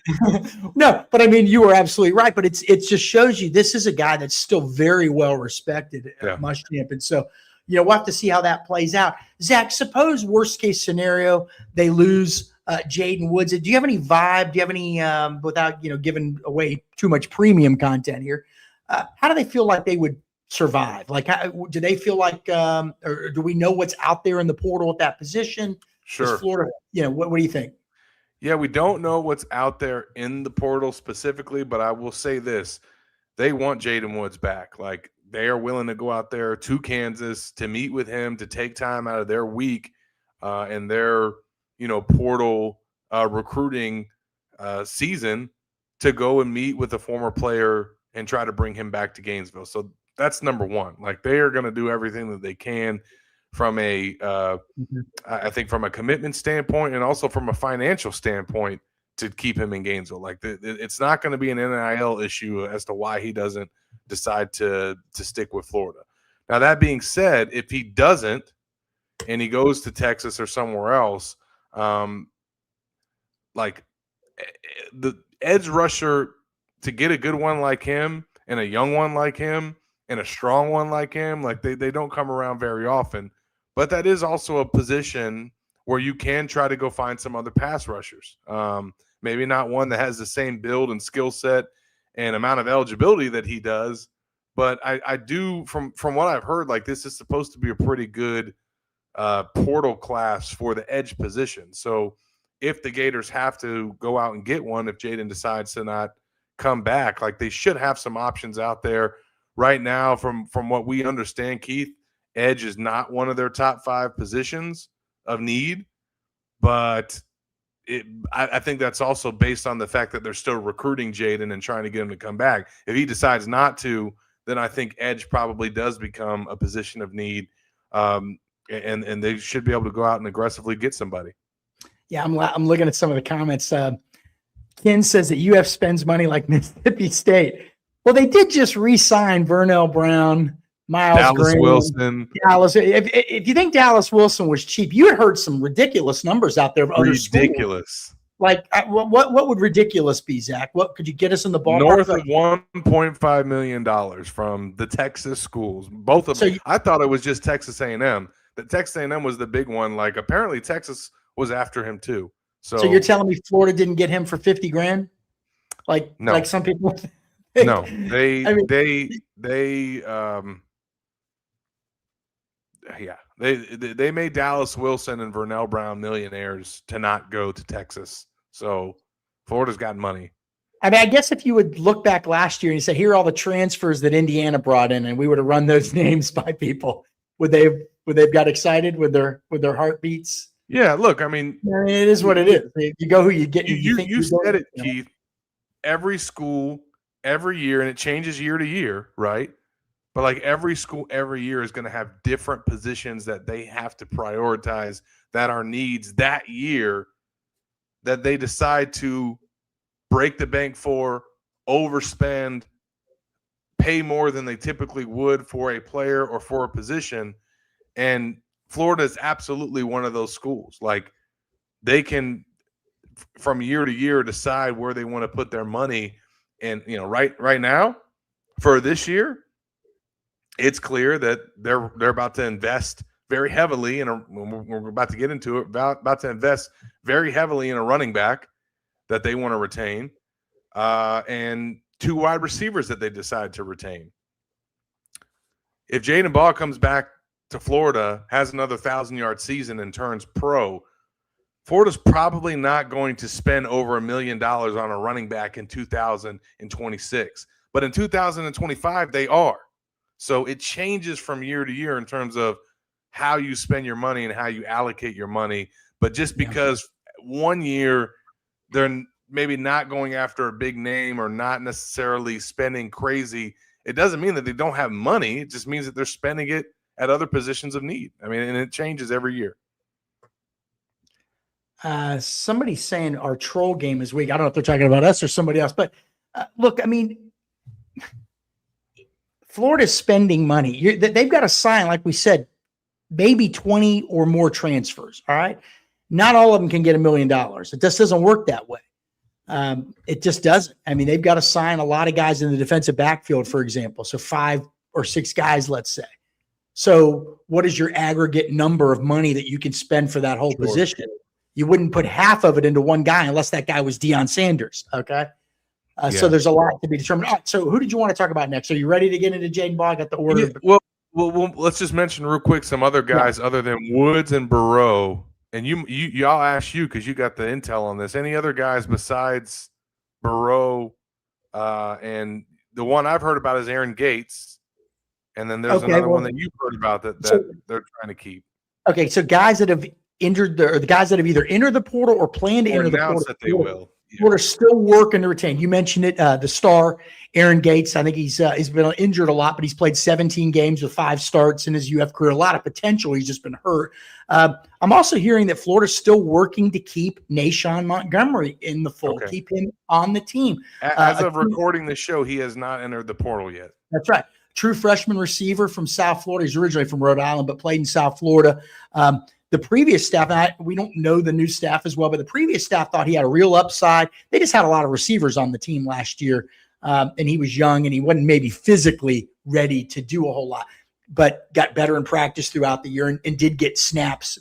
No, but I mean, you were absolutely right. But it just shows you this is a guy that's still very well respected at Muschamp. And so, we'll have to see how that plays out. Zach, suppose worst case scenario, they lose Jaden Woods. Do you have any vibe? Do you have any, without, giving away too much premium content here, how do they feel like they would survive? Like, do they feel like, or do we know what's out there in the portal at that position? Sure. Is Florida, what do you think? Yeah, we don't know what's out there in the portal specifically, but I will say this. They want Jaden Woods back. Like, they are willing to go out there to Kansas to meet with him, to take time out of their week and their, portal recruiting season to go and meet with a former player and try to bring him back to Gainesville. So that's number one. Like, they are going to do everything that they can from I think from a commitment standpoint and also from a financial standpoint to keep him in Gainesville. Like, it's not going to be an NIL issue as to why he doesn't decide to stick with Florida. Now, that being said, if he doesn't and he goes to Texas or somewhere else, like, the edge rusher, to get a good one like him and a young one like him and a strong one like him, like, they don't come around very often. But that is also a position where you can try to go find some other pass rushers. Maybe not one that has the same build and skill set and amount of eligibility that he does. But I do, from what I've heard, like, this is supposed to be a pretty good portal class for the edge position. So if the Gators have to go out and get one, if Jaden decides to not come back, like, they should have some options out there right now. From what we understand, Keith, edge is not one of their top 5 positions of need, but I think that's also based on the fact that they're still recruiting Jaden and trying to get him to come back. If he decides not to, then I think edge probably does become a position of need, and they should be able to go out and aggressively get somebody. Yeah, I'm looking at some of the comments. Ken says that UF spends money like Mississippi State. Well, they did just re-sign Vernell Brown, Miles Green, Wilson. Dallas. If you think Dallas Wilson was cheap, you had heard some ridiculous numbers out there of other schools. Ridiculous. Like, what would ridiculous be, Zach? What could you get us in the ballpark? North of $1.5 million from the Texas schools. Both of them. I thought it was just Texas A&M. That Texas A&M was the big one. Like, apparently Texas was after him too. So you're telling me Florida didn't get him for $50,000? No. Like some people think? No, they made Dallas Wilson and Vernell Brown millionaires to not go to Texas. So Florida's got money. I mean, I guess if you would look back last year and you say, here are all the transfers that Indiana brought in, and we would have run those names by people, would they've got excited with their heartbeats? Yeah, look, I mean, it is what it is. You go who you get. You think you go, said it, you know? Keith. Every school, every year, and it changes year to year, right? But like every school, every year is going to have different positions that they have to prioritize that are needs that year that they decide to break the bank for, overspend, pay more than they typically would for a player or for a position. And Florida is absolutely one of those schools. Like they can, from year to year, decide where they want to put their money. And right now, for this year, it's clear that they're about to invest very heavily we're about to get into it, about to invest very heavily in a running back that they want to retain, and 2 wide receivers that they decide to retain. If Jaden Ball comes back to Florida, has another 1,000-yard season, and turns pro, Florida's probably not going to spend over $1 million on a running back in 2026. But in 2025, they are. So it changes from year to year in terms of how you spend your money and how you allocate your money. But just because one year they're maybe not going after a big name or not necessarily spending crazy, it doesn't mean that they don't have money. It just means that they're spending it at other positions of need. I mean, and it changes every year. Somebody's saying our troll game is weak. I don't know if they're talking about us or somebody else, but look, I mean, Florida's spending money. They've got to sign, like we said, maybe 20 or more transfers. All right. Not all of them can get $1 million. It just doesn't work that way. It just doesn't. I mean, they've got to sign a lot of guys in the defensive backfield, for example. So 5 or 6 guys, let's say. So what is your aggregate number of money that you can spend for that whole position? You wouldn't put half of it into one guy unless that guy was Deion Sanders. Okay. So there's a lot to be determined. All right, so who did you want to talk about next? Are you ready to get into Jaden Ball? I got the order. Yeah, well, let's just mention real quick some other guys other than Woods and Burrow. And y'all ask you because you got the intel on this. Any other guys besides Burrow? And the one I've heard about is Aaron Gates. And then there's another one that you've heard about that they're trying to keep. Okay, so guys that have injured the guys that have either entered the portal or plan to enter the portal. That they will. We're still working to retain. You mentioned it, the star, Aaron Gates. I think he's been injured a lot, but he's played 17 games with 5 starts in his UF career. A lot of potential. He's just been hurt. I'm also hearing that Florida's still working to keep Nashawn Montgomery in the fold, keep him on the team. As of recording this show, he has not entered the portal yet. That's right. True freshman receiver from South Florida. He's originally from Rhode Island, but played in South Florida. The previous staff, we don't know the new staff as well, but the previous staff thought he had a real upside. They just had a lot of receivers on the team last year, and he was young, and he wasn't maybe physically ready to do a whole lot, but got better in practice throughout the year and did get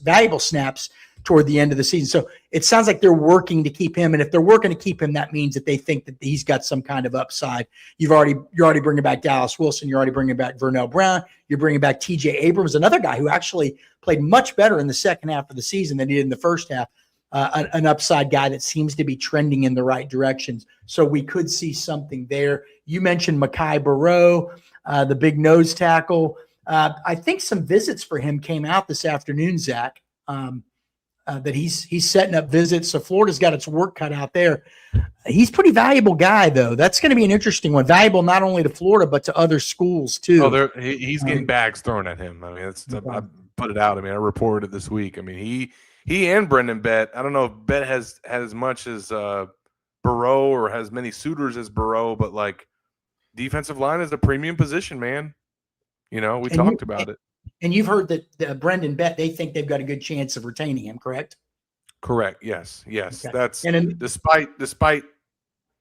valuable snaps toward the end of the season. So it sounds like they're working to keep him, and if they're working to keep him, that means that they think that he's got some kind of upside. You're already bringing back Dallas Wilson. You're already bringing back Vernell Brown. You're bringing back TJ Abrams, another guy who actually played much better in the second half of the season than he did in the first half. An upside guy that seems to be trending in the right directions. So we could see something there. You mentioned Mekhi Burrow, the big nose tackle. I think some visits for him came out this afternoon, Zach, that he's setting up visits. So Florida's got its work cut out there. He's a pretty valuable guy, though. That's going to be an interesting one. Valuable not only to Florida, but to other schools, too. Oh, he's getting bags thrown at him. I mean, I put it out. I mean, I reported it this week. I mean, he and Brendan Bett. I don't know if Bett has as much as Burrow or has many suitors as Burrow, but like defensive line is a premium position, man. We talked about it. And you've heard that Brendan Bett, they think they've got a good chance of retaining him, correct? Correct. Yes. Okay. That's despite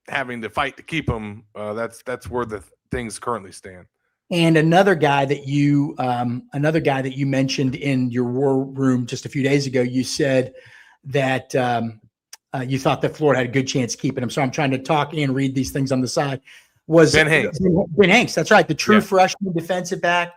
having to fight to keep him. That's where the things currently stand. And another guy that you mentioned in your war room just a few days ago, you said that you thought that Florida had a good chance keeping him. So I'm trying to talk and read these things on the side. Was Ben Hanks? Ben Hanks. That's right. The true freshman defensive back.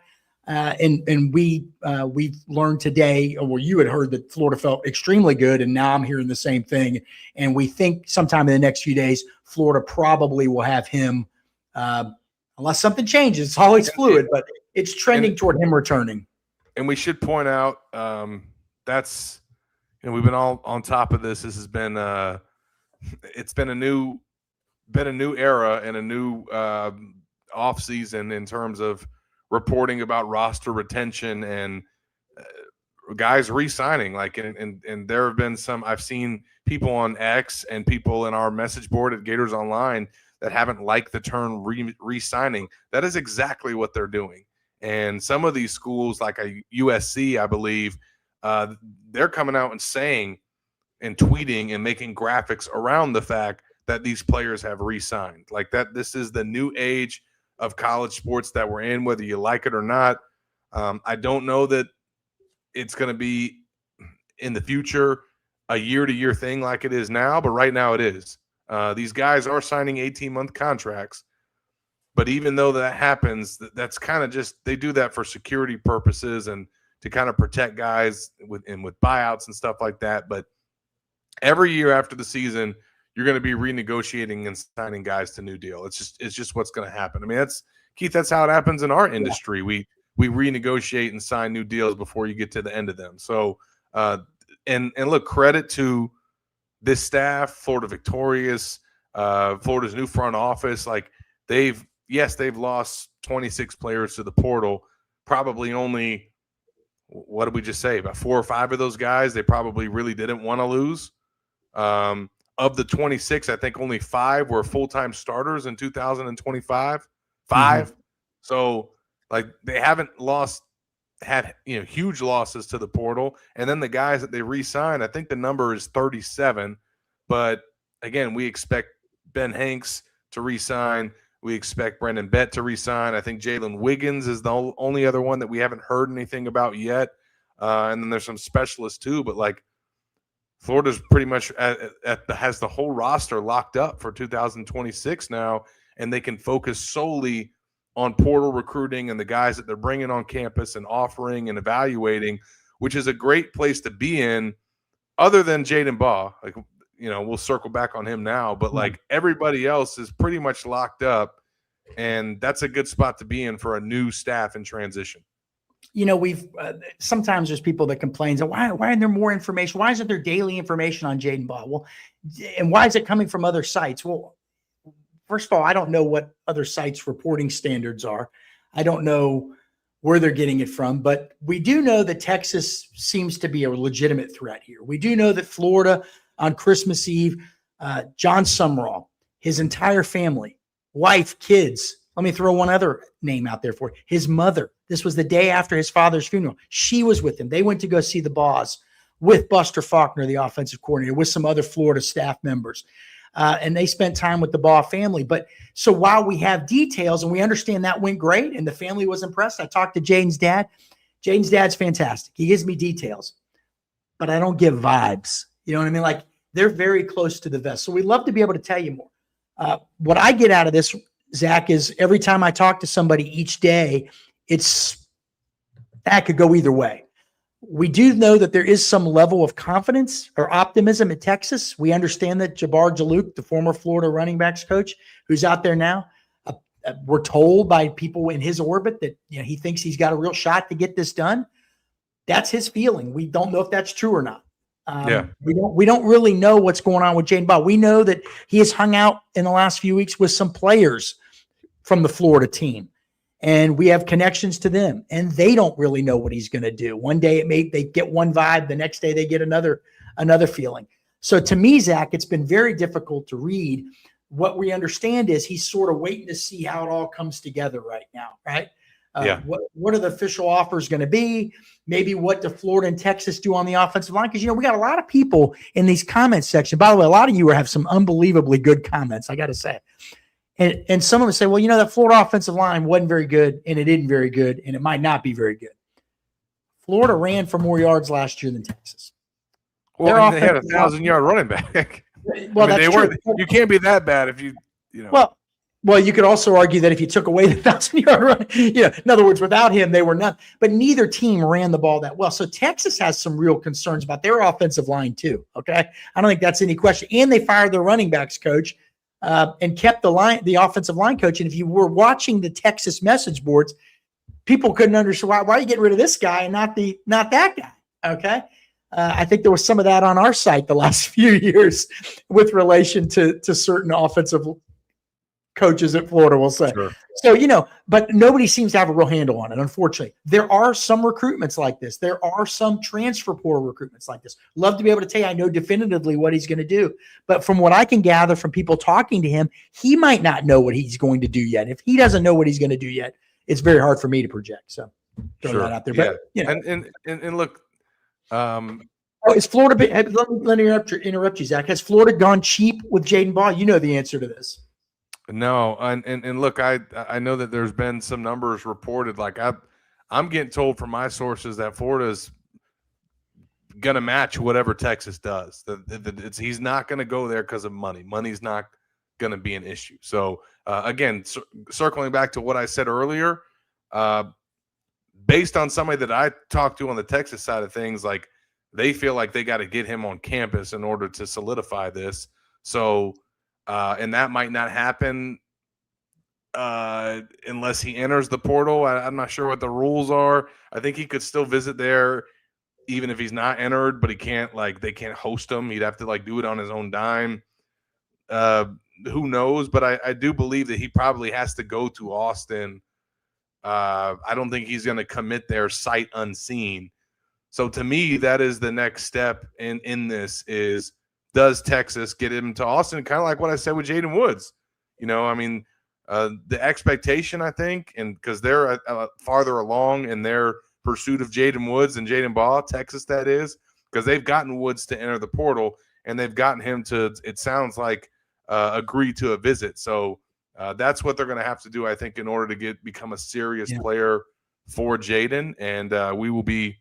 And we've learned today, or you had heard that Florida felt extremely good, and now I'm hearing the same thing. And we think sometime in the next few days, Florida probably will have him, unless something changes. It's always fluid, but it's trending toward him returning. And we should point out that's we've been all on top of this. This has been it's been a new era and a new off season in terms of reporting about roster retention and guys re-signing. Like, and there have been some, I've seen people on X and people in our message board at Gators Online that haven't liked the term re-signing. That is exactly what they're doing. And some of these schools, like a USC, I believe, they're coming out and saying and tweeting and making graphics around the fact that these players have re-signed. Like that, this is the new age of college sports that we're in, whether you like it or not. I don't know that it's going to be in the future a year-to-year thing like it is now, but right now it is. These guys are signing 18-month contracts, but even though that happens, that's kind of just, they do that for security purposes and to kind of protect guys with buyouts and stuff like that. But every year after the season, you're going to be renegotiating and signing guys to new deal. It's just what's going to happen. I mean, that's how it happens in our industry. We renegotiate and sign new deals before you get to the end of them. So, and look, credit to this staff, Florida Victorious, Florida's new front office. Like they've lost 26 players to the portal. Probably only, what did we just say? About 4 or 5 of those guys they probably really didn't want to lose. Of the 26, I think only 5 were full-time starters in 2025. 5. Mm-hmm. So like they haven't had huge losses to the portal. And then the guys that they re-signed, I think the number is 37. But again, we expect Ben Hanks to re-sign. We expect Brendan Bett to re-sign. I think Jalen Wiggins is the only other one that we haven't heard anything about yet. And then there's some specialists too. But like Florida's pretty much has the whole roster locked up for 2026 now, and they can focus solely on portal recruiting and the guys that they're bringing on campus and offering and evaluating, which is a great place to be in, other than Jaden Baugh. Like, we'll circle back on him now, but like everybody else is pretty much locked up, and that's a good spot to be in for a new staff in transition. We've sometimes there's people that complain, why isn't there more information? Why isn't there daily information on Jaden Baugh? Well, and why is it coming from other sites? Well, first of all, I don't know what other sites' reporting standards are. I don't know where they're getting it from, but we do know that Texas seems to be a legitimate threat here. We do know that Florida on Christmas Eve, John Sumrall, his entire family, wife, kids. Let me throw one other name out there for you. His mother. This was the day after his father's funeral. She was with him. They went to go see the Baws with Buster Faulkner, the offensive coordinator, with some other Florida staff members. And they spent time with the Baugh family. But so while we have details and we understand that went great and the family was impressed, I talked to Jaden's dad. Jaden's dad's fantastic. He gives me details, but I don't give vibes. You know what I mean? Like they're very close to the vest. So we'd love to be able to tell you more. What I get out of this, Zach, is every time I talk to somebody each day, that could go either way. We do know that there is some level of confidence or optimism at Texas. We understand that Jabbar Jalouk, the former Florida running backs coach, who's out there now, we're told by people in his orbit that he thinks he's got a real shot to get this done. That's his feeling. We don't know if that's true or not. We don't really know what's going on with Jaden Baugh. We know that he has hung out in the last few weeks with some players from the Florida team, and we have connections to them, and they don't really know what he's going to do. One day they get one vibe, the next day they get another feeling. So to me, Zach, it's been very difficult to read. What we understand is he's sort of waiting to see how it all comes together right now, right? What are the official offers going to be? Maybe what do Florida and Texas do on the offensive line? Because, we got a lot of people in these comments section. By the way, a lot of you have some unbelievably good comments, I got to say. And some of them say, well, that Florida offensive line wasn't very good, and it isn't very good, and it might not be very good. Florida ran for more yards last year than Texas. Well, they had a 1,000-yard running back. Well, that's true. You can't be that bad if you. Well, you could also argue that if you took away the 1,000-yard run, in other words, without him, they were not. But neither team ran the ball that well. So Texas has some real concerns about their offensive line too. Okay, I don't think that's any question. And they fired their running backs coach and kept the offensive line coach. And if you were watching the Texas message boards, people couldn't understand why are you getting rid of this guy and not that guy. Okay, I think there was some of that on our site the last few years with relation to certain offensive coaches at Florida, we'll say. Sure. So, but nobody seems to have a real handle on it, unfortunately. There are some recruitments like this. There are some transfer portal recruitments like this. Love to be able to tell you I know definitively what he's going to do. But from what I can gather from people talking to him, he might not know what he's going to do yet. If he doesn't know what he's going to do yet, it's very hard for me to project. So throw that out there. Yeah. But, and look, is Florida – let me interrupt you, Zach. Has Florida gone cheap with Jaden Ball? You know the answer to this. No, and look, I know that there's been some numbers reported. Like I'm getting told from my sources that Florida's gonna match whatever Texas does. He's not gonna go there because of money. Money's not gonna be an issue. So again, circling back to what I said earlier, based on somebody that I talked to on the Texas side of things, like they feel like they got to get him on campus in order to solidify this. So. And that might not happen unless he enters the portal. I'm not sure what the rules are. I think he could still visit there even if he's not entered, but he can't, they can't host him. He'd have to do it on his own dime. Who knows? But I do believe that he probably has to go to Austin. I don't think he's going to commit there sight unseen. So to me, that is the next step in this is, does Texas get him to Austin? Kind of like what I said with Jaden Woods. The expectation, I think, and because they're farther along in their pursuit of Jaden Woods and Jaden Ball, Texas that is, because they've gotten Woods to enter the portal and they've gotten him to, it sounds like, agree to a visit. So that's what they're going to have to do, I think, in order to become a serious player for Jaden. And we will be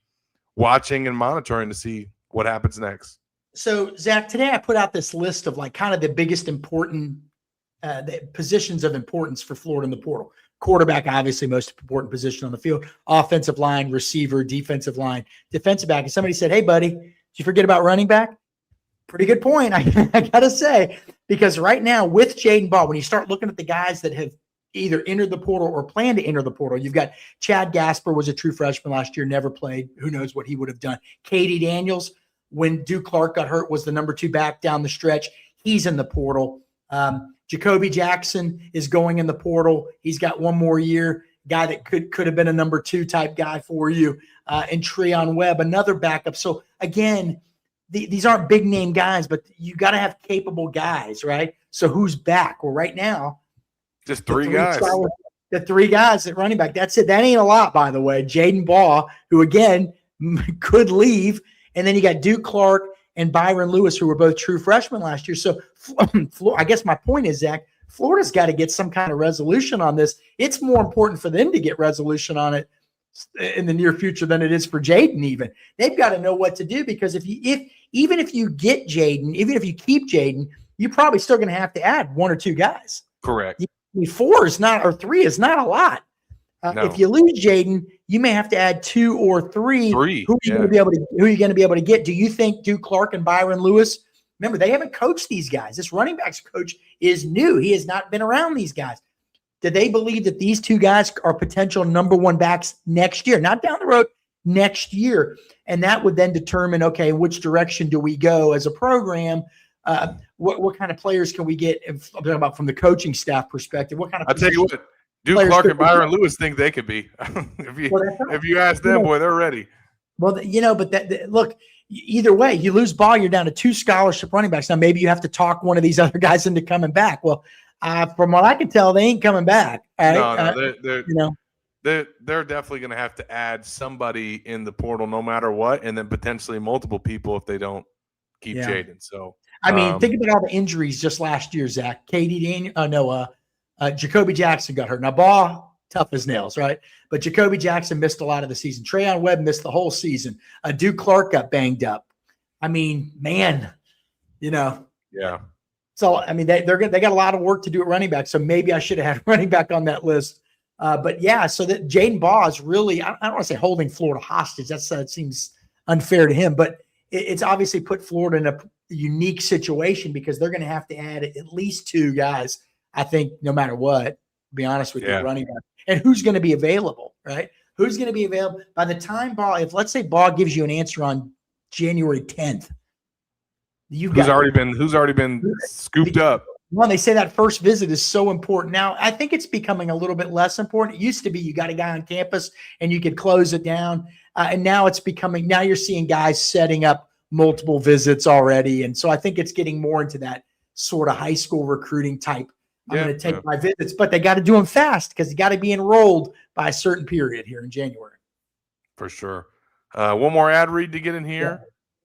watching and monitoring to see what happens next. So, Zach, today I put out this list of kind of the biggest important the positions of importance for Florida in the portal. Quarterback, obviously, most important position on the field. Offensive line, receiver, defensive line, defensive back. And somebody said, hey, buddy, did you forget about running back? Pretty good point, I got to say, because right now with Jaden Ball, when you start looking at the guys that have either entered the portal or plan to enter the portal, you've got Chad Gasper was a true freshman last year, never played. Who knows what he would have done. Katie Daniels, when Duke Clark got hurt, was the number 2 back down the stretch. He's in the portal. Jacoby Jackson is going in the portal. He's got one more year. Guy that could have been a number 2 type guy for you. And Treon Webb, another backup. So again, these aren't big name guys, but you got to have capable guys, right? So who's back? Well, right now, just 3 guys. The 3 guys at running back. That's it. That ain't a lot, by the way. Jaden Ball, who again could leave. And then you got Duke Clark and Byron Lewis, who were both true freshmen last year. So I guess my point is, Zach, Florida's got to get some kind of resolution on this. It's more important for them to get resolution on it in the near future than it is for Jaden even. They've got to know what to do, because even if you get Jaden, even if you keep Jaden, you're probably still going to have to add 1 or 2 guys. Correct. 4 is not, or 3 is not a lot. No. If you lose Jaden, you may have to add 2 or 3. Who are you going to be able to get? Do you think Duke Clark and Byron Lewis? Remember, they haven't coached these guys. This running backs coach is new. He has not been around these guys. Do they believe that these 2 guys are potential number 1 backs next year? Not down the road, next year. And that would then determine, okay, which direction do we go as a program? What kind of players can we get? I'm talking about from the coaching staff perspective. What kind of? I'll tell you what. Duke Clark and Byron Lewis think they could be. If you ask them, boy, they're ready. Well, but look, either way, you lose Ball, you're down to 2 scholarship running backs. Now, maybe you have to talk one of these other guys into coming back. Well, from what I can tell, they ain't coming back. Right? No, they're definitely going to have to add somebody in the portal no matter what, and then potentially multiple people if they don't keep Jaden. So, I mean, think about all the injuries just last year, Zach. Jacoby Jackson got hurt. Now, Ball, tough as nails, right? But Jacoby Jackson missed a lot of the season. Treon Webb missed the whole season. Duke Clark got banged up. I mean, man, Yeah. So, I mean, they got a lot of work to do at running back. So maybe I should have had running back on that list. But yeah, so that Jaden Ball is really, I don't want to say holding Florida hostage. That seems unfair to him, but it's obviously put Florida in a unique situation because they're going to have to add at least 2 guys. I think no matter what, to be honest with you, running back. And who's going to be available, right? Who's going to be available by the time Ball, if let's say Ball gives you an answer on January 10th. Who's already been scooped up? Well, they say that first visit is so important. Now, I think it's becoming a little bit less important. It used to be you got a guy on campus and you could close it down. And now it's becoming, now you're seeing guys setting up multiple visits already. And so I think it's getting more into that sort of high school recruiting type. I'm going to take my visits, but they got to do them fast because you got to be enrolled by a certain period here in January. For sure. One more ad read to get in here.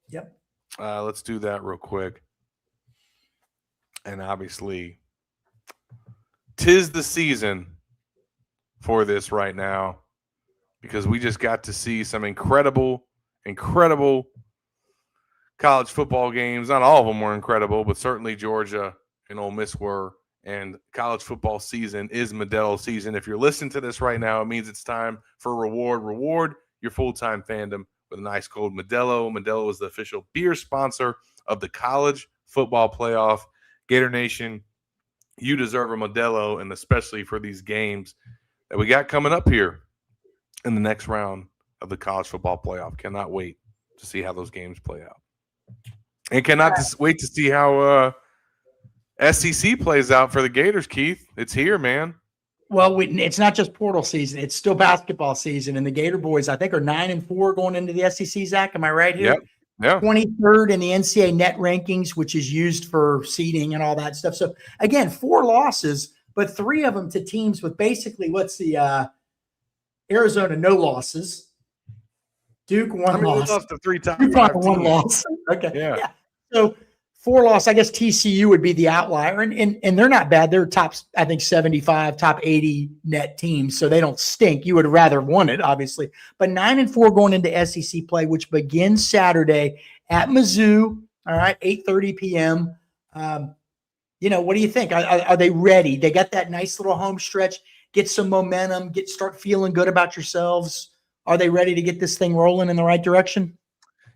Yep. Let's do that real quick. And obviously, 'tis the season for this right now because we just got to see some incredible college football games. Not all of them were incredible, but certainly Georgia and Ole Miss were. And college football season is Modelo season. If you're listening to this right now, it means it's time for Reward your full-time fandom with a nice cold Modelo. Modelo is the official beer sponsor of the college football playoff. Gator Nation, you deserve a Modelo, and especially for these games that we got coming up here in the next round of the college football playoff. Cannot wait to see how those games play out. And cannot wait to see how SEC plays out for the Gators, Keith. It's here, man. Well, it's not just portal season. It's still basketball season. And the Gator boys, I think, are 9-4 going into the SEC, Zach. Am I right here? Yep. Yeah. 23rd in the NCAA net rankings, which is used for seeding and all that stuff. So, again, 4 losses, but 3 of them to teams with basically what's the Arizona no losses. Duke one loss. Lost to 3 top Duke 5 one teams. loss. Okay. Yeah. So 4 loss. I guess TCU would be the outlier, and they're not bad. They're top, I think, 75, top 80 net teams, so they don't stink. You would rather have won it, obviously. But 9-4 going into SEC play, which begins Saturday at Mizzou. All right, 8:30 p.m. What do you think? Are they ready? They got that nice little home stretch. Get some momentum. Start feeling good about yourselves. Are they ready to get this thing rolling in the right direction?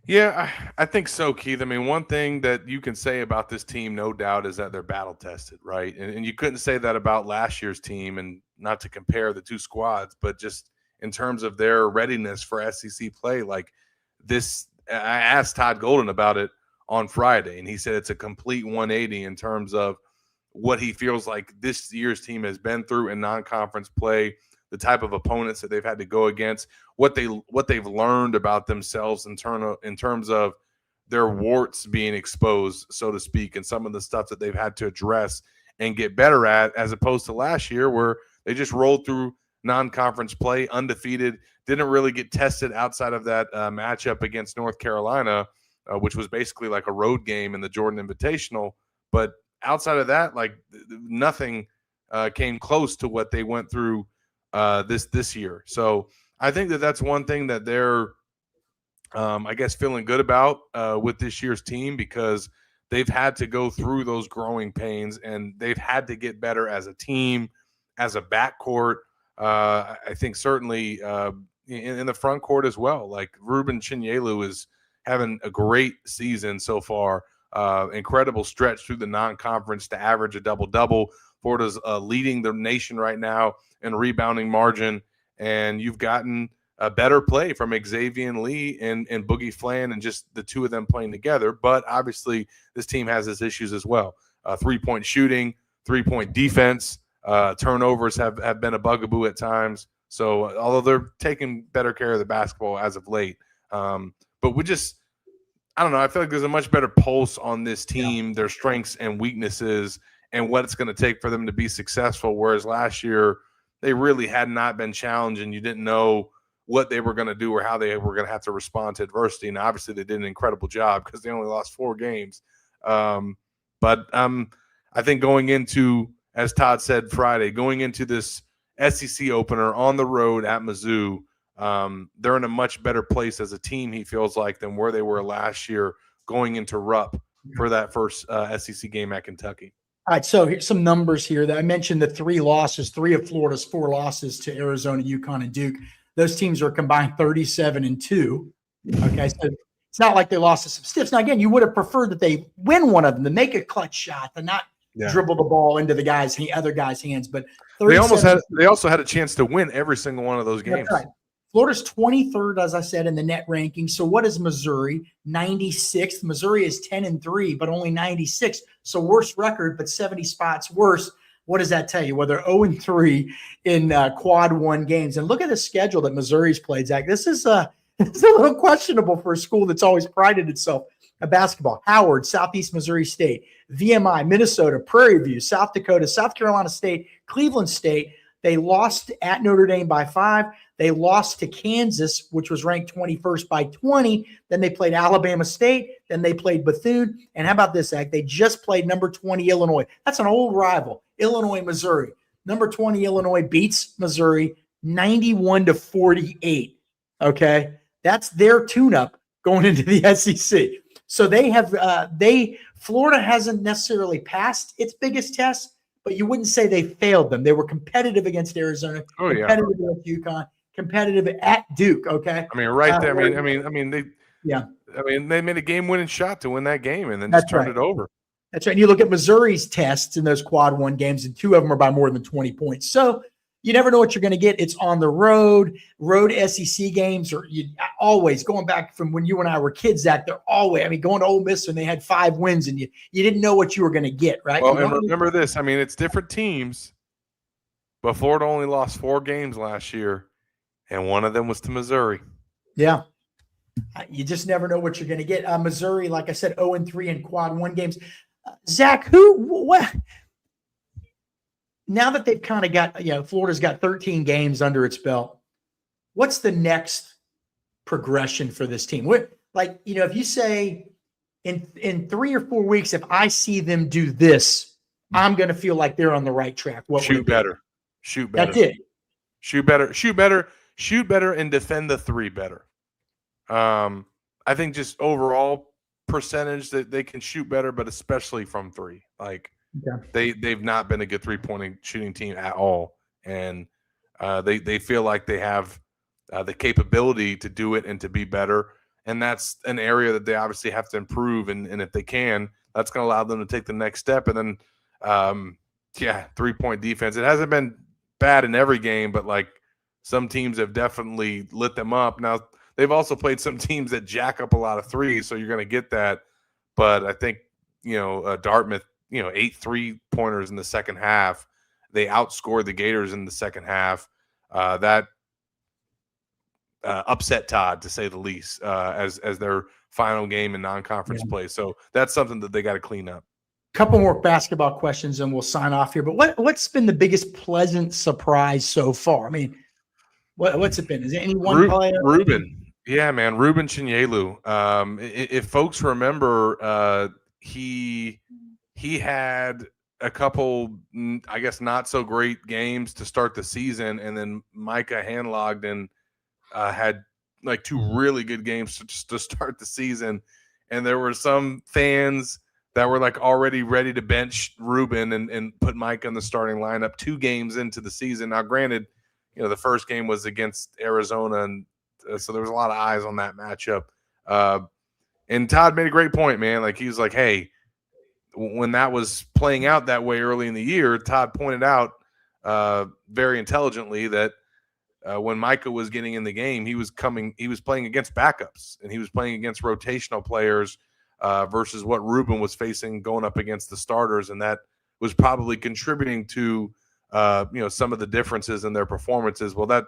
Yeah, I think so, Keith. I mean, one thing that you can say about this team, no doubt, is that they're battle tested, right? And you couldn't say that about last year's team, and not to compare the 2 squads, but just in terms of their readiness for SEC play, like this. I asked Todd Golden about it on Friday, and he said it's a complete 180 in terms of what he feels like this year's team has been through in non-conference play, the type of opponents that they've had to go against, what they've learned about themselves in terms of their warts being exposed, so to speak, and some of the stuff that they've had to address and get better at, as opposed to last year where they just rolled through non-conference play undefeated, didn't really get tested outside of that matchup against North Carolina, which was basically like a road game in the Jordan Invitational. But outside of that, like nothing came close to what they went through this year. So I think that's one thing that they're, I guess, feeling good about with this year's team, because they've had to go through those growing pains and they've had to get better as a team, as a backcourt. I think certainly in the front court as well. Like Ruben Chinyelu is having a great season so far. Incredible stretch through the non-conference to average a double-double. Florida's leading the nation right now in rebounding margin, and you've gotten a better play from Xavier Lee and Boogie Flan, and just the 2 of them playing together. But obviously this team has its issues as well. 3-point shooting, 3-point defense, turnovers have been a bugaboo at times. So although they're taking better care of the basketball as of late, but I don't know. I feel like there's a much better pulse on this team, their strengths and weaknesses, and what it's going to take for them to be successful. Whereas last year, they really had not been challenged, and you didn't know what they were going to do or how they were going to have to respond to adversity. And obviously, they did an incredible job because they only lost 4 games. But I think going into, as Todd said Friday, going into this SEC opener on the road at Mizzou, they're in a much better place as a team, he feels like, than where they were last year going into Rupp for that first SEC game at Kentucky. All right, so here's some numbers here that I mentioned: the 3 losses, 3 of Florida's 4 losses to Arizona, UConn, and Duke. Those teams are combined 37-2. Okay, so it's not like they lost to some stiffs. Now, again, you would have preferred that they win one of them, to make a clutch shot, to not dribble the ball into the other guy's hands. But they also had a chance to win every single one of those games. That's right. Florida's 23rd, as I said, in the net ranking. So what is Missouri? 96th. Missouri is 10-3, but only 96. So worst record, but 70 spots worse. What does that tell you? Well, they're 0-3 in quad one games. And look at the schedule that Missouri's played, Zach. This is it's a little questionable for a school that's always prided itself at basketball. Howard, Southeast Missouri State, VMI, Minnesota, Prairie View, South Dakota, South Carolina State, Cleveland State. They lost at Notre Dame by 5. They lost to Kansas, which was ranked 21st by 20. Then they played Alabama State. Then they played Bethune. And how about this, Zach? They just played number 20 Illinois. That's an old rival, Illinois, Missouri. Number 20 Illinois beats Missouri 91-48. Okay, that's their tune-up going into the SEC. So they have Florida hasn't necessarily passed its biggest test, but you wouldn't say they failed them. They were competitive against Arizona, competitive against UConn, competitive at Duke. Okay, I mean, right there. They made a game-winning shot to win that game, and then just turned it over. That's right. And you look at Missouri's tests in those quad one games, and 2 of them are by more than 20 points. So you never know what you're going to get. It's on the road SEC games, or you always going back from when you and I were kids, Zach, they're always, going to Ole Miss when they had 5 wins and you didn't know what you were going to get, right? Well, and remember this, it's different teams, but Florida only lost 4 games last year, and one of them was to Missouri. Yeah. You just never know what you're going to get. Missouri, like I said, 0-3 in quad one games. Zach, what? Now that they've kind of got, Florida's got 13 games under its belt, what's the next progression for this team? If you say in 3 or 4 weeks, if I see them do this, I'm going to feel like they're on the right track. Shoot better. That's it. Shoot better, and defend the 3 better. I think just overall percentage that they can shoot better, but especially from 3. They've not been a good 3-point shooting team at all, and they feel like they have the capability to do it and to be better, and that's an area that they obviously have to improve. And if they can, that's going to allow them to take the next step. And then, 3-point defense. It hasn't been bad in every game, but some teams have definitely lit them up. Now they've also played some teams that jack up a lot of 3s, so you're going to get that. But I think Dartmouth. 8 3-pointers in the second half. They outscored the Gators in the second half. That upset Todd, to say the least, as their final game in non-conference play. So that's something that they got to clean up. Couple more basketball questions and we'll sign off here. But what's been the biggest pleasant surprise so far? What's it been? Is it any one player? Ruben. Yeah, man. Ruben Chinyelu. If folks remember, he had a couple, I guess, not so great games to start the season, and then Micah Handlogden had 2 really good games to start the season, and there were some fans that were already ready to bench Ruben and put Micah in the starting lineup 2 games into the season. Now, granted, the first game was against Arizona, and so there was a lot of eyes on that matchup. And Todd made a great point, man. He was like, hey, when that was playing out that way early in the year, Todd pointed out very intelligently that when Micah was getting in the game, he was playing against backups, and he was playing against rotational players versus what Ruben was facing going up against the starters, and that was probably contributing to some of the differences in their performances. Well, that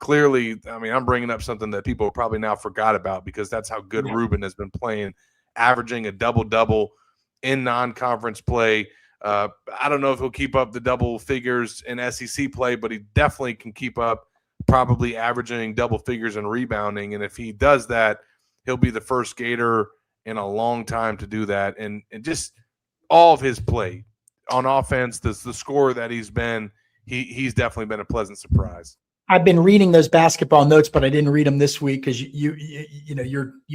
clearly, I'm bringing up something that people probably now forgot about, because that's how good Ruben has been playing, averaging a double-double in non-conference play. I don't know if he'll keep up the double figures in SEC play, but he definitely can keep up probably averaging double figures in rebounding. And if he does that, he'll be the first Gator in a long time to do that. And just all of his play on offense, the scorer that he's been, he's definitely been a pleasant surprise. I've been reading those basketball notes, but I didn't read them this week because you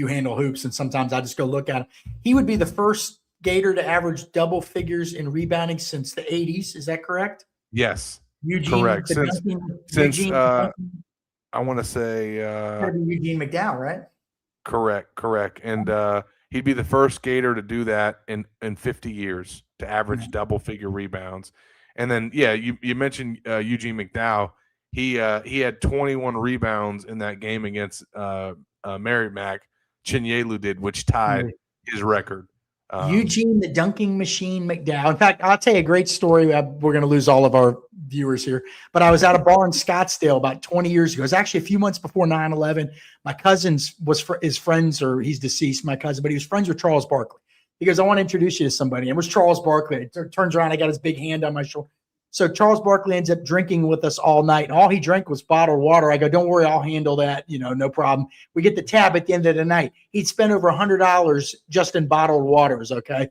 handle hoops, and sometimes I just go look at them. He would be the first Gator to average double figures in rebounding since the 80s. Is that correct? Yes. Eugene, correct. Since I want to say Eugene McDowell, right? Correct. And he'd be the first Gator to do that in 50 years, to average double figure rebounds. And then, you mentioned Eugene McDowell. he had 21 rebounds in that game against Merrimack. Chinyelu did, which tied his record. Eugene, the dunking machine McDowell. In fact, I'll tell you a great story. We're going to lose all of our viewers here, but I was at a bar in Scottsdale about 20 years ago. It was actually a few months before 9/11. My cousin's his friends, or he's deceased, my cousin, but he was friends with Charles Barkley. He goes, I want to introduce you to somebody. And it was Charles Barkley. It turns around, I got his big hand on my shoulder. So Charles Barkley ends up drinking with us all night. And all he drank was bottled water. I go, don't worry, I'll handle that. No problem. We get the tab at the end of the night. He'd spent over $100 just in bottled waters. Okay.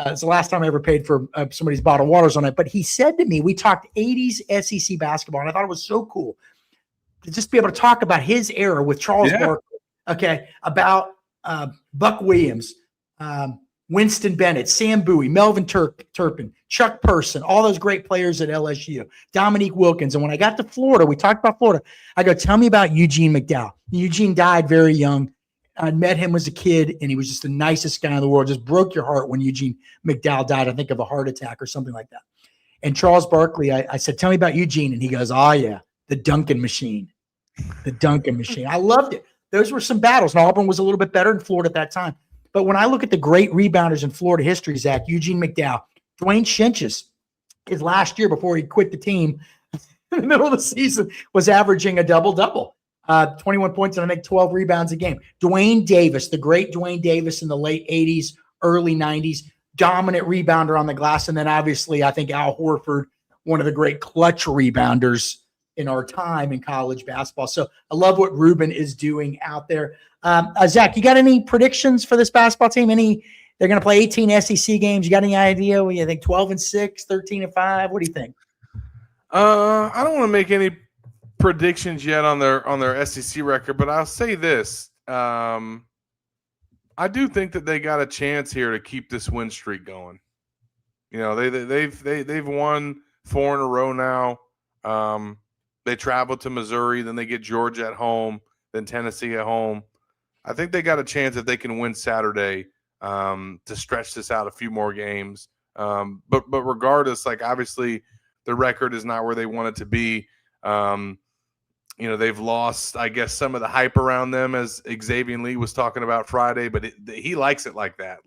It's the last time I ever paid for somebody's bottled waters on it. But he said to me, we talked 80s SEC basketball. And I thought it was so cool to just be able to talk about his era with Charles Barkley. Okay. About Buck Williams, Winston Bennett, Sam Bowie, Melvin Turpin, Chuck Person, all those great players at LSU, Dominique Wilkins. And when I got to Florida, we talked about Florida. I go, tell me about Eugene McDowell. Eugene died very young. I met him as a kid, and he was just the nicest guy in the world. Just broke your heart when Eugene McDowell died, I think of a heart attack or something like that. And Charles Barkley, I said, tell me about Eugene. And he goes, oh, yeah, the dunking machine. The dunking machine. I loved it. Those were some battles. And Auburn was a little bit better in Florida at that time. But when I look at the great rebounders in Florida history, Zach, Eugene McDowell, Dwayne Shinches, his last year before he quit the team in the middle of the season was averaging a double-double, 21 points and I think 12 rebounds a game. Dwayne Davis, the great Dwayne Davis in the late 80s, early 90s, dominant rebounder on the glass. And then obviously I think Al Horford, one of the great clutch rebounders in our time in college basketball. So I love what Ruben is doing out there. Zach, you got any predictions for this basketball team? They're going to play 18 SEC games. You got any idea? What do you think? 12-6, 13-5? What do you think? I don't want to make any predictions yet on their SEC record, but I'll say this: I do think that they got a chance here to keep this win streak going. They've won 4 in a row now. They travel to Missouri, then they get Georgia at home, then Tennessee at home. I think they got a chance if they can win Saturday to stretch this out a few more games. But regardless, obviously the record is not where they want it to be. They've lost, I guess, some of the hype around them, as Xavier Lee was talking about Friday, but he likes it like that.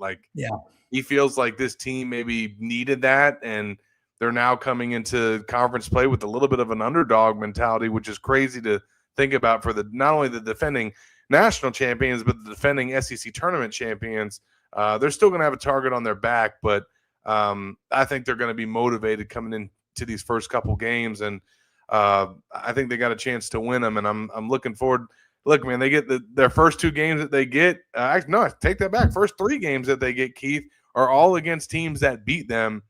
He feels like this team maybe needed that, and they're now coming into conference play with a little bit of an underdog mentality, which is crazy to think about for not only the defending national champions, but the defending SEC tournament champions. They're still going to have a target on their back, but I think they're going to be motivated coming into these first couple games, and I think they got a chance to win them. And I'm looking forward. Look, man, they get their first 2 games that they get. No, I take that back. First 3 games that they get, Keith, are all against teams that beat them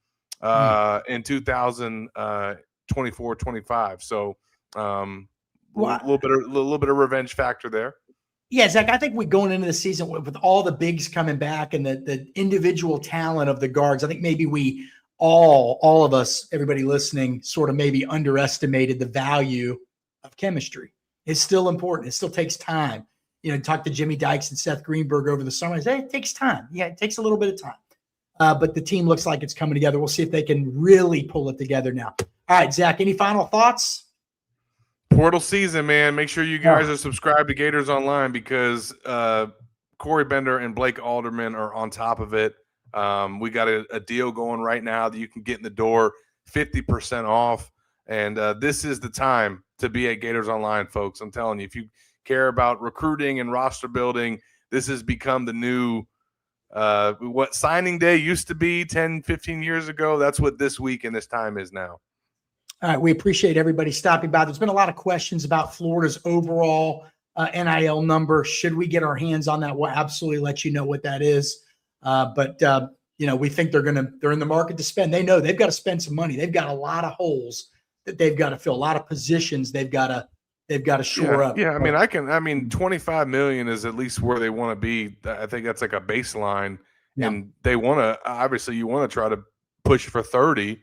in 2024-25. So a little bit of revenge factor there. Yeah, Zach, I think we're going into the season with all the bigs coming back and the individual talent of the guards. I think maybe we all of us, everybody listening, sort of maybe underestimated the value of chemistry. It's still important. It still takes time. Talk to Jimmy Dykes and Seth Greenberg over the summer. I say, it takes time. Yeah, it takes a little bit of time. But the team looks like it's coming together. We'll see if they can really pull it together now. All right, Zach, any final thoughts? Portal season, man. Make sure you guys are subscribed to Gators Online because Corey Bender and Blake Alderman are on top of it. We got a deal going right now that you can get in the door 50% off. And this is the time to be at Gators Online, folks. I'm telling you, if you care about recruiting and roster building, this has become the new what signing day used to be 10, 15 years ago. That's what this week and this time is now. All right. We appreciate everybody stopping by. There's been a lot of questions about Florida's overall NIL number. Should we get our hands on that? We'll absolutely let you know what that is. But we think they're in the market to spend. They know they've got to spend some money. They've got a lot of holes that they've got to fill, a lot of positions they've got to shore up. Yeah, I mean, 25 million is at least where they want to be. I think that's like a baseline. Yeah. And they want to, obviously you want to try to push for 30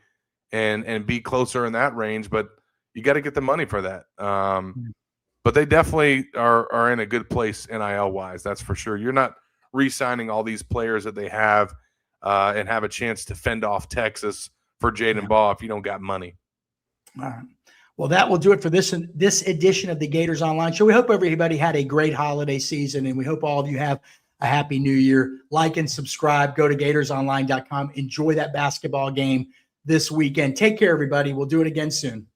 and be closer in that range, but you got to get the money for that. But they definitely are in a good place NIL wise. That's for sure. You're not re-signing all these players that they have and have a chance to fend off Texas for Jaden Ball if you don't got money. All right. Well, that will do it for this edition of the Gators Online Show. We hope everybody had a great holiday season, and we hope all of you have a happy new year. Like and subscribe. Go to gatorsonline.com. Enjoy that basketball game this weekend. Take care, everybody. We'll do it again soon.